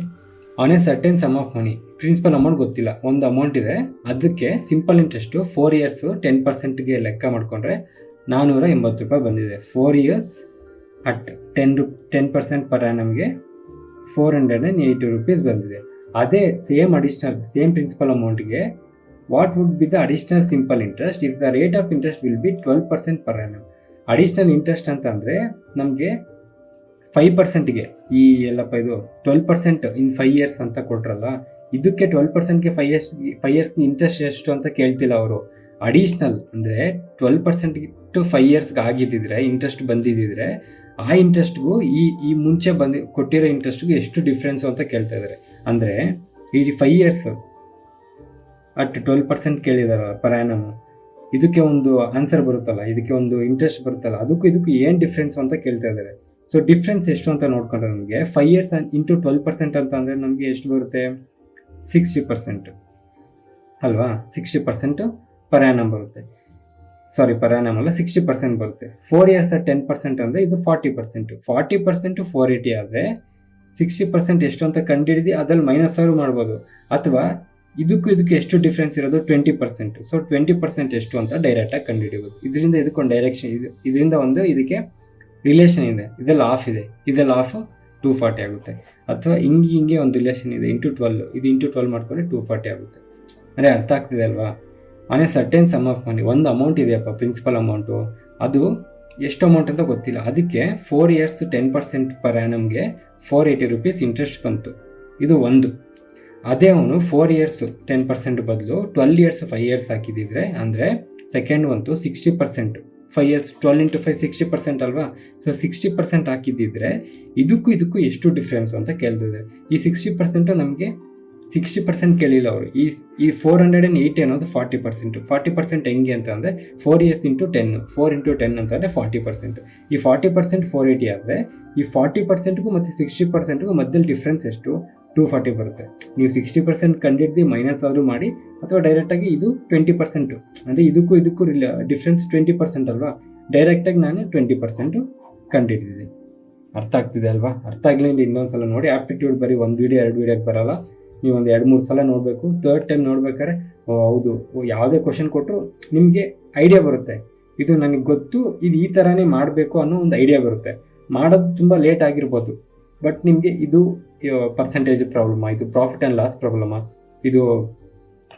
on a certain sum of money, principal amount ಗೊತ್ತಿಲ್ಲ, ಒಂದು ಅಮೌಂಟ್ ಇದೆ, ಅದಕ್ಕೆ ಸಿಂಪಲ್ ಇಂಟ್ರೆಸ್ಟು 4 ಇಯರ್ಸು 10%ಗೆ ಲೆಕ್ಕ ಮಾಡಿಕೊಂಡ್ರೆ 480 ರೂಪಾಯಿ ಬಂದಿದೆ. 4 ಇಯರ್ಸ್ ಅಟ್ 10% ಪರ್ ನಮಗೆ 480 ರುಪೀಸ್ ಬಂದಿದೆ. ಅದೇ ಸೇಮ್ ಪ್ರಿನ್ಸಿಪಲ್ ಅಮೌಂಟ್ಗೆ what would be the additional simple interest if the rate of interest will be 12% per annum. Additional interest ಅಂತ ಅಂದರೆ ನಮಗೆ 5%ಗೆ ಈ ಎಲ್ಲಪ್ಪ ಇದು 12% ಇನ್ 5 ಇಯರ್ಸ್ ಅಂತ ಕೊಟ್ರಲ್ಲ, ಇದಕ್ಕೆ 12%ಗೆ 5 ಇಯರ್ಸ್ಗೆ ಇಂಟ್ರೆಸ್ಟ್ ಎಷ್ಟು ಅಂತ ಕೇಳ್ತಿಲ್ಲ ಅವರು. ಅಡಿಷ್ನಲ್ ಅಂದರೆ 12% ಟು 5 ಇಯರ್ಸ್ಗೆ ಆಗಿದ್ದಿದ್ರೆ ಇಂಟ್ರೆಸ್ಟ್ ಬಂದಿದ್ದಿದ್ರೆ ಆ ಇಂಟ್ರೆಸ್ಟ್ಗೂ ಈ ಮುಂಚೆ ಕೊಟ್ಟಿರೋ ಇಂಟ್ರೆಸ್ಟ್ಗೂ ಎಷ್ಟು ಡಿಫ್ರೆನ್ಸು ಅಂತ ಕೇಳ್ತಾ ಇದ್ದಾರೆ. ಅಂದರೆ ಈ 5 ಇಯರ್ಸ್ ಅಟ್ 12% ಕೇಳಿದಾರಲ್ಲ ಪರ್ ಆ್ಯನಮು, ಇದಕ್ಕೆ ಒಂದು ಆನ್ಸರ್ ಬರುತ್ತಲ್ಲ, ಇದಕ್ಕೆ ಒಂದು ಇಂಟ್ರೆಸ್ಟ್ ಬರುತ್ತಲ್ಲ, ಇದಕ್ಕೂ ಏನು ಡಿಫ್ರೆನ್ಸು ಅಂತ ಕೇಳ್ತಾ ಇದ್ದಾರೆ. ಸೊ ಡಿಫ್ರೆನ್ಸ್ ಎಷ್ಟು ಅಂತ ನೋಡ್ಕೊಂಡ್ರೆ ನಮಗೆ 5 ಇಯರ್ಸ್ ಇಂಟು 12% ಅಂತ ಅಂದರೆ ನಮಗೆ ಎಷ್ಟು ಬರುತ್ತೆ? 60% ಅಲ್ವಾ? 60% ಪರ್ ಆ್ಯನಮ್ ಬರುತ್ತೆ. ಸಾರಿ, ಪರ್ ಆ್ಯನಮ್ ಅಲ್ಲ, 60% ಬರುತ್ತೆ. 4 ಇಯರ್ಸ್ 10% ಅಂದರೆ ಇದು 40%. 40% 480 ಆದರೆ 60% ಎಷ್ಟು ಅಂತ ಕಂಡುಹಿಡಿದು ಅದ್ರಲ್ಲಿ -6 ಮಾಡ್ಬೋದು. ಅಥವಾ ಇದಕ್ಕೂ ಎಷ್ಟು ಡಿಫ್ರೆನ್ಸ್ ಇರೋದು 20%. ಸೊ 20% ಎಷ್ಟು ಅಂತ ಡೈರೆಕ್ಟಾಗಿ ಕಂಡುಹಿಡಿಬೋದು. ಇದರಿಂದ ಇದಕ್ಕೊಂದು ಡೈರೆಕ್ಷನ್ ಇದೆ, ಇದರಿಂದ ಒಂದು ಇದಕ್ಕೆ ರಿಲೇಷನ್ ಇದೆ, ಇದೆಲ್ಲ ಆಫ್ ಇದೆ, ಇದೆಲ್ಲ ಆಫ್ 240 ಆಗುತ್ತೆ. ಅಥವಾ ಹಿಂಗೆ ಒಂದು ರಿಲೇಷನ್ ಇದೆ, ಇಂಟು 12, ಇದು ಇಂಟು 12 ಮಾಡ್ಕೊಂಡ್ರೆ 240 ಆಗುತ್ತೆ. ಅಂದರೆ ಅರ್ಥ ಆಗ್ತಿದೆ ಅಲ್ವಾ? ಆನೆ ಸರ್ಟೆನ್ ಸಮ್ ಆಫ್ ಮನಿ, ಒಂದು ಅಮೌಂಟ್ ಇದೆಯಪ್ಪ ಪ್ರಿನ್ಸಿಪಲ್ ಅಮೌಂಟು, ಅದು ಎಷ್ಟು ಅಮೌಂಟ್ ಅಂತ ಗೊತ್ತಿಲ್ಲ, ಅದಕ್ಕೆ 4 ಇಯರ್ಸ್ 10% ಪರ್ ಆ್ಯನಮ್ಗೆ 480 ರುಪೀಸ್ ಇಂಟ್ರೆಸ್ಟ್ ಬಂತು. ಇದು ಒಂದು. ಅದೇ ಅವನು 4 ಇಯರ್ಸ್ 10% ಬದಲು 12 ಇಯರ್ಸ್ 5 ಇಯರ್ಸ್ ಹಾಕಿದ್ದಿದ್ರೆ, ಅಂದರೆ ಸೆಕೆಂಡ್ ಒಂದು 60%, 5 ಇಯರ್ಸ್ 12 ಇಂಟು 5 60% ಅಲ್ವಾ? ಸೊ 60% ಹಾಕಿದ್ದಿದ್ರೆ ಇದಕ್ಕೂ ಎಷ್ಟು ಡಿಫ್ರೆನ್ಸು ಅಂತ ಕೇಳ್ತಿದ್ದಾರೆ. ಈ 60% ನಮಗೆ 60% ಕೇಳಿಲ್ಲ ಅವರು. ಈ 480 ಅನ್ನೋದು 40%. 40% ಹೆಂಗೆ ಅಂತ ಅಂದರೆ 4 ಇಯರ್ಸ್ ಇಂಟು 10, 4 ಇಂಟು 10 ಅಂತಂದರೆ 40%. ಈ 40% 480 ಆದರೆ ಈ 40%ಗೂ ಮತ್ತು 60%ಗೂ ಮಧ್ಯದಲ್ಲಿ ಡಿಫ್ರೆನ್ಸ್ ಎಷ್ಟು? 240 ಬರುತ್ತೆ. ನೀವು 60% ಕಂಡಿಡ್ದು -6 ಮಾಡಿ, ಅಥವಾ ಡೈರೆಕ್ಟಾಗಿ ಇದು 20%, ಅಂದರೆ ಇದಕ್ಕೂ ಡಿಫ್ರೆನ್ಸ್ 20% ಅಲ್ವಾ? ಡೈರೆಕ್ಟಾಗಿ ನಾನು 20% ಕಂಡಿಡ್ದಿದ್ದೀನಿ. ಅರ್ಥ ಆಗ್ತಿದೆ ಅಲ್ವಾ? ಅರ್ಥ ಆಗಲಿಲ್ಲ ಇನ್ನೊಂದು ಸಲ ನೋಡಿ. ಆಪ್ಟಿಟ್ಯೂಡ್ ಬರೀ 1 ವೀಡಿಯೋ 2 ವೀಡಿಯೋಗೆ ಬರೋಲ್ಲ, ನೀವು ಒಂದು 2-3 ಸಲ ನೋಡಬೇಕು. 3rd ಟೈಮ್ ನೋಡ್ಬೇಕಾದ್ರೆ ಹೌದು, ಯಾವುದೇ ಕ್ವಶನ್ ಕೊಟ್ಟರು ನಿಮಗೆ ಐಡಿಯಾ ಬರುತ್ತೆ, ಇದು ನನಗೆ ಗೊತ್ತು, ಇದು ಈ ಥರನೇ ಮಾಡಬೇಕು ಅನ್ನೋ ಒಂದು ಐಡಿಯಾ ಬರುತ್ತೆ. ಮಾಡೋದು ತುಂಬ ಲೇಟ್ ಆಗಿರ್ಬೋದು, ಬಟ್ ನಿಮಗೆ ಇದು ಪರ್ಸೆಂಟೇಜ್ ಪ್ರಾಬ್ಲಮಾ, ಇದು ಪ್ರಾಫಿಟ್ ಆ್ಯಂಡ್ ಲಾಸ್ ಪ್ರಾಬ್ಲಮಾ, ಇದು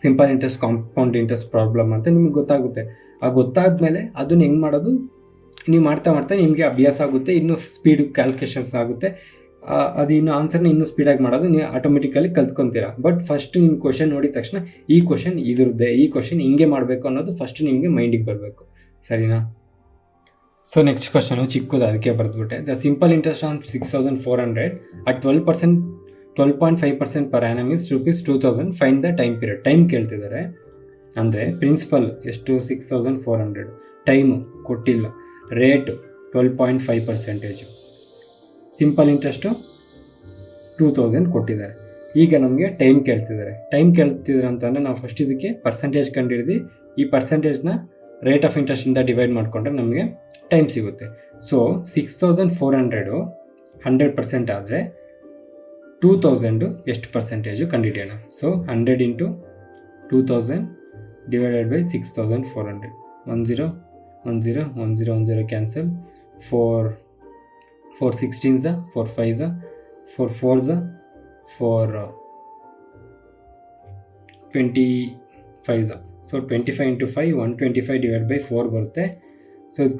simple interest compound interest problem ಅಂತ ನಿಮ್ಗೆ ಗೊತ್ತಾಗುತ್ತೆ. ಆ ಗೊತ್ತಾದ್ಮೇಲೆ ಅದನ್ನು ಹೆಂಗೆ ಮಾಡೋದು ನೀವು ಮಾಡ್ತಾ ನಿಮಗೆ ಅಭ್ಯಾಸ ಆಗುತ್ತೆ, ಇನ್ನೂ ಸ್ಪೀಡ್ ಕ್ಯಾಲ್ಕುಲೇಷನ್ಸ್ ಆಗುತ್ತೆ. ಅದು ಇನ್ನು ಆನ್ಸರ್ನ ಇನ್ನೂ ಸ್ಪೀಡಾಗಿ ಮಾಡೋದು ನೀವು ಆಟೋಮೆಟಿಕಲಿ ಕಲ್ತ್ಕೊತೀರಾ. ಬಟ್ ಫಸ್ಟ್ ನಿಮ್ಮ ಕ್ವಶನ್ ನೋಡಿದ ತಕ್ಷಣ ಈ ಕ್ವಶನ್ ಇದ್ರದ್ದೇ, ಈ ಕ್ವಶನ್ ಹಿಂಗೆ ಮಾಡಬೇಕು ಅನ್ನೋದು ಫಸ್ಟ್ ನಿಮಗೆ ಮೈಂಡಿಗೆ ಬರಬೇಕು, ಸರಿನಾ? ಸೊ ನೆಕ್ಸ್ಟ್ ಕ್ವಶನು ಚಿಕ್ಕದು, ಅದಕ್ಕೆ ಬರೆದ್ಬಿಟ್ಟೆ. The simple interest on 6400 at 12.5% per annum is ₹2000. Find the time period. Time ಕೇಳ್ತಿದ್ದಾರೆ, ಅಂದರೆ ಪ್ರಿನ್ಸಿಪಲ್ ಎಷ್ಟು 6400, ಟೈಮು ಕೊಟ್ಟಿಲ್ಲ, ರೇಟು 12.5%, ಸಿಂಪಲ್ ಇಂಟ್ರೆಸ್ಟು 2000 ಕೊಟ್ಟಿದ್ದಾರೆ. ಈಗ ನಮಗೆ ಟೈಮ್ ಕೇಳ್ತಿದ್ದಾರೆ. ಅಂತಂದರೆ ನಾವು ಫಸ್ಟ್ ಇದಕ್ಕೆ ಪರ್ಸೆಂಟೇಜ್ ಕಂಡುಹಿಡಿದು ಈ ಪರ್ಸೆಂಟೇಜ್ನ ರೇಟ್ ಆಫ್ ಇಂಟ್ರೆಸ್ಟಿಂದ ಡಿವೈಡ್ ಮಾಡಿಕೊಂಡ್ರೆ ನಮಗೆ ಟೈಮ್ ಸಿಗುತ್ತೆ. ಸೊ 6400 100% ಆದರೆ 2000 ಎಷ್ಟು ಪರ್ಸೆಂಟೇಜು ಕಂಡುಹಿಡಿಯೋಣ. So 100 into 2000 divided by 6400, 10 10 10 10 cancel, 4 16s, 4 5s, 4 4s, 4 25s. So 25 into 5 125 divide by 4 ಬರುತ್ತೆ. ಸೊ ಇದು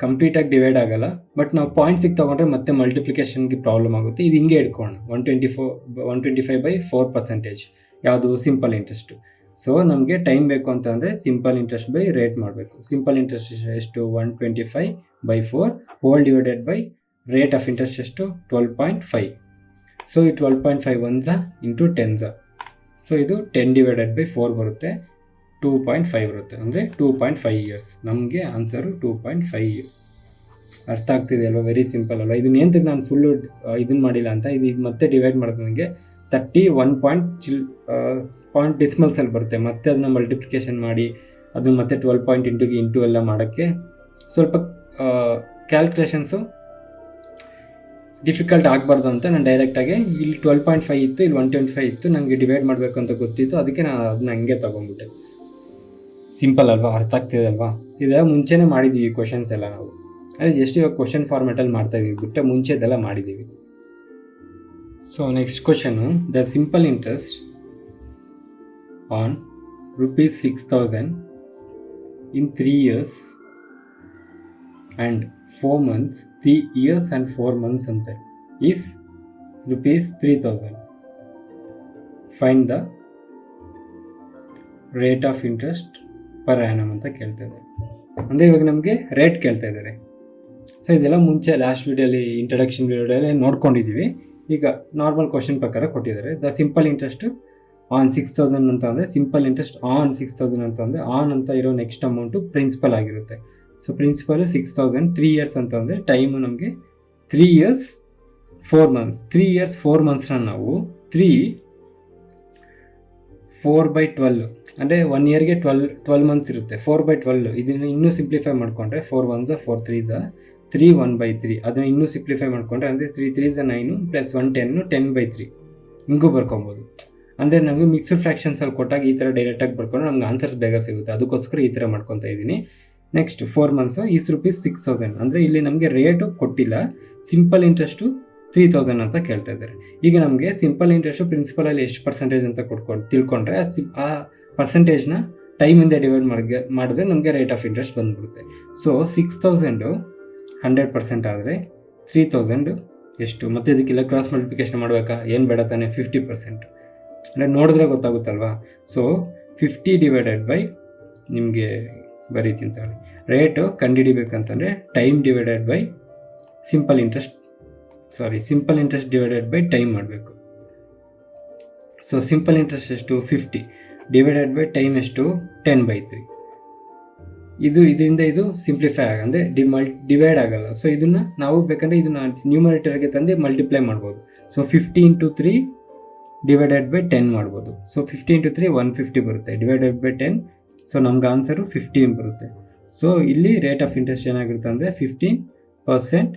ಕಂಪ್ಲೀಟಾಗಿ ಡಿವೈಡ್ ಆಗೋಲ್ಲ, ಬಟ್ ನಾವು ಪಾಯಿಂಟ್ಸಿಗೆ ತೊಗೊಂಡ್ರೆ ಮತ್ತೆ ಮಲ್ಟಿಪ್ಲಿಕೇಶನ್ಗೆ ಪ್ರಾಬ್ಲಮ್ ಆಗುತ್ತೆ. ಇದು ಹಿಂಗೆ ಇಟ್ಕೊಳ್ಳೋಣ, 125 ಬೈ 4%, ಯಾವುದು ಸಿಂಪಲ್ ಇಂಟ್ರೆಸ್ಟು. ಸೊ ನಮಗೆ ಟೈಮ್ ಬೇಕು ಅಂತಂದರೆ ಸಿಂಪಲ್ ಇಂಟ್ರೆಸ್ಟ್ ಬೈ ರೇಟ್ ಮಾಡಬೇಕು. ಸಿಂಪಲ್ ಇಂಟ್ರೆಸ್ಟ್ ಎಷ್ಟು 125 by 4 whole divided by rate of interest ಎಷ್ಟು 12.5. ಸೊ ಈ 12.5 1s ಇಂಟು 10s. ಸೊ ಇದು 10 ಡಿವೈಡೆಡ್ ಬೈ 4 ಬರುತ್ತೆ, 2.5 ಬರುತ್ತೆ, ಅಂದರೆ 2.5 ಇಯರ್ಸ್. ನಮಗೆ ಆನ್ಸರು 2.5 ಇಯರ್ಸ್. ಅರ್ಥ ಆಗ್ತಿದೆ ಅಲ್ವಾ? ವೆರಿ ಸಿಂಪಲ್ ಅಲ್ವಾ? ಇದನ್ನ ಏಂತಕ್ಕೆ ನಾನು ಫುಲ್ಲು ಇದನ್ನು ಮಾಡಿಲ್ಲ ಅಂತ, ಇದು ಮತ್ತೆ ಡಿವೈಡ್ ಮಾಡೋದು ನನಗೆ 31 ಪಾಯಿಂಟ್ ಡಿಸ್ಮಲ್ಸಲ್ಲಿ ಬರುತ್ತೆ. ಮತ್ತೆ ಅದನ್ನ ಮಲ್ಟಿಪ್ಲಿಕೇಶನ್ ಮಾಡಿ ಅದನ್ನ ಮತ್ತೆ 12 ಇಂಟು ಎಲ್ಲ ಮಾಡೋಕ್ಕೆ ಸ್ವಲ್ಪ ಕ್ಯಾಲ್ಕುಲೇಷನ್ಸು ಡಿಫಿಕಲ್ಟ್ ಆಗಬಾರ್ದು ಅಂತ ನಾನು ಡೈರೆಕ್ಟಾಗಿ ಇಲ್ಲಿ 12.5 ಇತ್ತು, ಇಲ್ಲಿ 125 ಇತ್ತು, ನನಗೆ ಡಿವೈಡ್ ಮಾಡಬೇಕು ಅಂತ ಗೊತ್ತಿತ್ತು, ಅದಕ್ಕೆ ನಾನು ಅದನ್ನ ಹಂಗೆ ತೊಗೊಂಡ್ಬಿಟ್ಟೆ. ಸಿಂಪಲ್ ಅಲ್ವಾ, ಅರ್ಥ ಆಗ್ತಿದೆ ಅಲ್ವಾ? ಇದೆಲ್ಲ ಮುಂಚೆನೇ ಮಾಡಿದ್ದೀವಿ ಕ್ವಶನ್ಸ್ ಎಲ್ಲ ನಾವು, ಅದೇ ಜಸ್ಟ್ ಇವಾಗ ಕ್ವಶನ್ ಫಾರ್ಮೆಟಲ್ಲಿ ಮಾಡ್ತಾಯಿದ್ದೀವಿ ಬಿಟ್ಟೆ ಮುಂಚೆದೆಲ್ಲ ಮಾಡಿದ್ದೀವಿ. So next question, the simple interest on ₹6,000 in 3 years and 4 months, 3 years and 4 months ante is ₹3,000. Find the rate of interest per annum ಅಂತ ಕೇಳ್ತಾ ಇದ್ದಾರೆ. ಅಂದರೆ ಇವಾಗ ನಮಗೆ ರೇಟ್ ಕೇಳ್ತಾ ಇದ್ದಾರೆ. ಸೊ ಇದೆಲ್ಲ ಮುಂಚೆ ಲಾಸ್ಟ್ ವಿಡಿಯೋಲಿ ಇಂಟ್ರಡಕ್ಷನ್ ವಿಡಿಯೋದಲ್ಲಿ ನೋಡ್ಕೊಂಡಿದ್ದೀವಿ. ಈಗ ನಾರ್ಮಲ್ ಕ್ವಶನ್ ಪ್ರಕಾರ ಕೊಟ್ಟಿದ್ದಾರೆ. ದ ಸಿಂಪಲ್ ಇಂಟ್ರೆಸ್ಟ್ ಆನ್ 6,000 ಅಂತ ಅಂದರೆ ಸಿಂಪಲ್ ಇಂಟ್ರೆಸ್ಟ್ ಆನ್ 6,000 ಅಂತ ಅಂದರೆ ಆನ್ ಅಂತ ಇರೋ ನೆಕ್ಸ್ಟ್ ಅಮೌಂಟು ಪ್ರಿನ್ಸಿಪಲ್ ಆಗಿರುತ್ತೆ. ಸೊ ಪ್ರಿನ್ಸಿಪಲ್ 6,000, 3 ಇಯರ್ಸ್ ಅಂತ ಅಂದರೆ ಟೈಮು ನಮಗೆ 3 years 4 months. 3 years 4 monthsನ ನಾವು 4/12 ಅಂದರೆ 1 yearಗೆ 12 months ಇರುತ್ತೆ. 4/12 ಇದನ್ನು ಇನ್ನೂ ಸಿಂಪ್ಲಿಫೈ ಮಾಡಿಕೊಂಡ್ರೆ 4 1s 4 3s 3 1/3. ಅದನ್ನು ಇನ್ನೂ ಸಿಂಪ್ಲಿಫೈ ಮಾಡಿಕೊಂಡ್ರೆ ಅಂದರೆ 3 3s 9 + 1 10 10/3 ಹಿಂಗೂ ಬರ್ಕೊಬೋದು. ಅಂದರೆ ನಮಗೆ ಮಿಕ್ಸ್ಡ್ ಫ್ರ್ಯಾಕ್ಷನ್ಸಲ್ಲಿ ಕೊಟ್ಟಾಗ ಈ ಥರ ಡೈರೆಕ್ಟಾಗಿ ಬರ್ಕೊಂಡ್ರೆ ನಮ್ಗೆ ಆನ್ಸರ್ಸ್ ಬೇಗ ಸಿಗುತ್ತೆ, ಅದಕ್ಕೋಸ್ಕರ ಈ ಥರ ಮಾಡ್ಕೊತಾ ಇದ್ದೀನಿ. ನೆಕ್ಸ್ಟ್ 4 months ಈಸ್ ₹6,000 ಅಂದರೆ ಇಲ್ಲಿ ನಮಗೆ ರೇಟು ಕೊಟ್ಟಿಲ್ಲ, ಸಿಂಪಲ್ ಇಂಟ್ರೆಸ್ಟು 3,000 ಅಂತ ಕೇಳ್ತಾ ಇದ್ದಾರೆ. ಈಗ ನಮಗೆ ಸಿಂಪಲ್ ಇಂಟ್ರೆಸ್ಟು ಪ್ರಿನ್ಸಿಪಲಲ್ಲಿ ಎಷ್ಟು ಪರ್ಸೆಂಟೇಜ್ ಅಂತ ತಿಳ್ಕೊಂಡ್ರೆ ಆ ಪರ್ಸೆಂಟೇಜ್ನ ಟೈಮಿಂದ ಡಿವೈಡ್ ಮಾಡಿದ್ರೆ ನಮಗೆ ರೇಟ್ ಆಫ್ ಇಂಟ್ರೆಸ್ಟ್ ಬಂದ್ಬಿಡುತ್ತೆ. ಸೊ 6,000 100% ಆದರೆ 3,000 ಎಷ್ಟು? ಮತ್ತು ಇದಕ್ಕೆಲ್ಲ ಕ್ರಾಸ್ ಮಲ್ಟಿಪ್ಲಿಕೇಶನ್ ಮಾಡಬೇಕಾ? ಏನು ಬೇಡ ತಾನೆ, 50%. ಅಂದರೆ ನೋಡಿದ್ರೆ ಗೊತ್ತಾಗುತ್ತಲ್ವಾ. ಸೊ 50 ಡಿವೈಡೆಡ್ ಬೈ ನಿಮಗೆ ಬರೀತೀನಿ ತಾಳಿ, ರೇಟು ಕಂಡುಹಿಡಿಬೇಕಂತಂದರೆ time divided by simple interest divided by time ಮಾಡಬೇಕು. ಸೊ ಸಿಂಪಲ್ ಇಂಟ್ರೆಸ್ಟ್ ಎಷ್ಟು? 50 ಡಿವೈಡೆಡ್ ಬೈ ಟೈಮ್ ಎಷ್ಟು? 10/3. ಇದರಿಂದ ಇದು ಸಿಂಪ್ಲಿಫೈ ಅಂದರೆ ಡಿವೈಡ್ ಆಗಲ್ಲ. ಸೊ ಇದನ್ನು ನಾವು ಬೇಕಂದರೆ ಇದನ್ನು ನ್ಯೂಮರೇಟರ್ಗೆ ತಂದು ಮಲ್ಟಿಪ್ಲೈ ಮಾಡ್ಬೋದು. ಸೊ 50 × 3 ಡಿವೈಡೆಡ್ ಬೈ 10 ಮಾಡ್ಬೋದು. ಸೊ 50 × 3 150 ಬರುತ್ತೆ, ಡಿವೈಡೆಡ್ ಬೈ 10. ಸೊ ನಮ್ಗೆ ಆನ್ಸರು 15 ಬರುತ್ತೆ. ಸೊ ಇಲ್ಲಿ ರೇಟ್ ಆಫ್ ಇಂಟ್ರೆಸ್ಟ್ ಏನಾಗಿರುತ್ತೆ ಅಂದರೆ 15%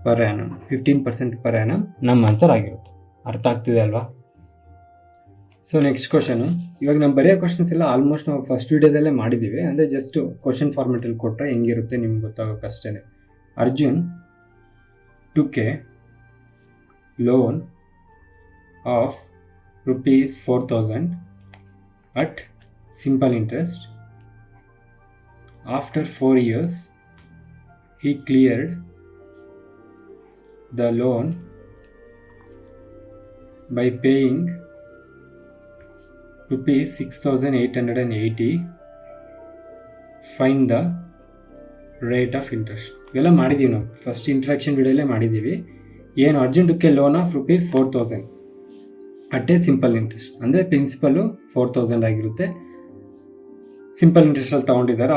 per annum. 15% per annum ನಮ್ಮ ಆನ್ಸರ್ ಆಗಿರುತ್ತೆ. ಅರ್ಥ ಆಗ್ತಿದೆ ಅಲ್ವಾ? ಸೊ ನೆಕ್ಸ್ಟ್ ಕ್ವಶನು, ಇವಾಗ ನಾವು ಬರೆಯೋ ಕ್ವಶನ್ಸ್ ಎಲ್ಲ ಆಲ್ಮೋಸ್ಟ್ ನಾವು ಫಸ್ಟ್ ವೀಡಿಯೋದಲ್ಲೇ ಮಾಡಿದ್ದೀವಿ. ಅಂದರೆ ಜಸ್ಟ್ ಕ್ವಶನ್ ಫಾರ್ಮೆಟಲ್ಲಿ ಕೊಟ್ಟರೆ ಹೆಂಗಿರುತ್ತೆ ನಿಮ್ಗೆ ಗೊತ್ತಾಗೋಕ್ಕಷ್ಟೇ. Arjun took a loan of ₹4,000 at simple interest. After 4 years, he cleared the loan by paying ₹6,880. Find the rate of interest. ಇವೆಲ್ಲ ಮಾಡಿದ್ದೀವಿ ನಾವು ಫಸ್ಟ್ ಇಂಟ್ರಡಕ್ಷನ್ ವಿಡಿಯೋಲ್ಲೇ ಮಾಡಿದ್ದೀವಿ. ಏನು Arjun took A loan of ₹4,000 at A simple interest ಅಂದರೆ ಪ್ರಿನ್ಸಿಪಲ್ಲು 4,000 ಆಗಿರುತ್ತೆ. ಸಿಂಪಲ್ ಇಂಟ್ರೆಸ್ಟಲ್ಲಿ ತೊಗೊಂಡಿದ್ದಾರೆ.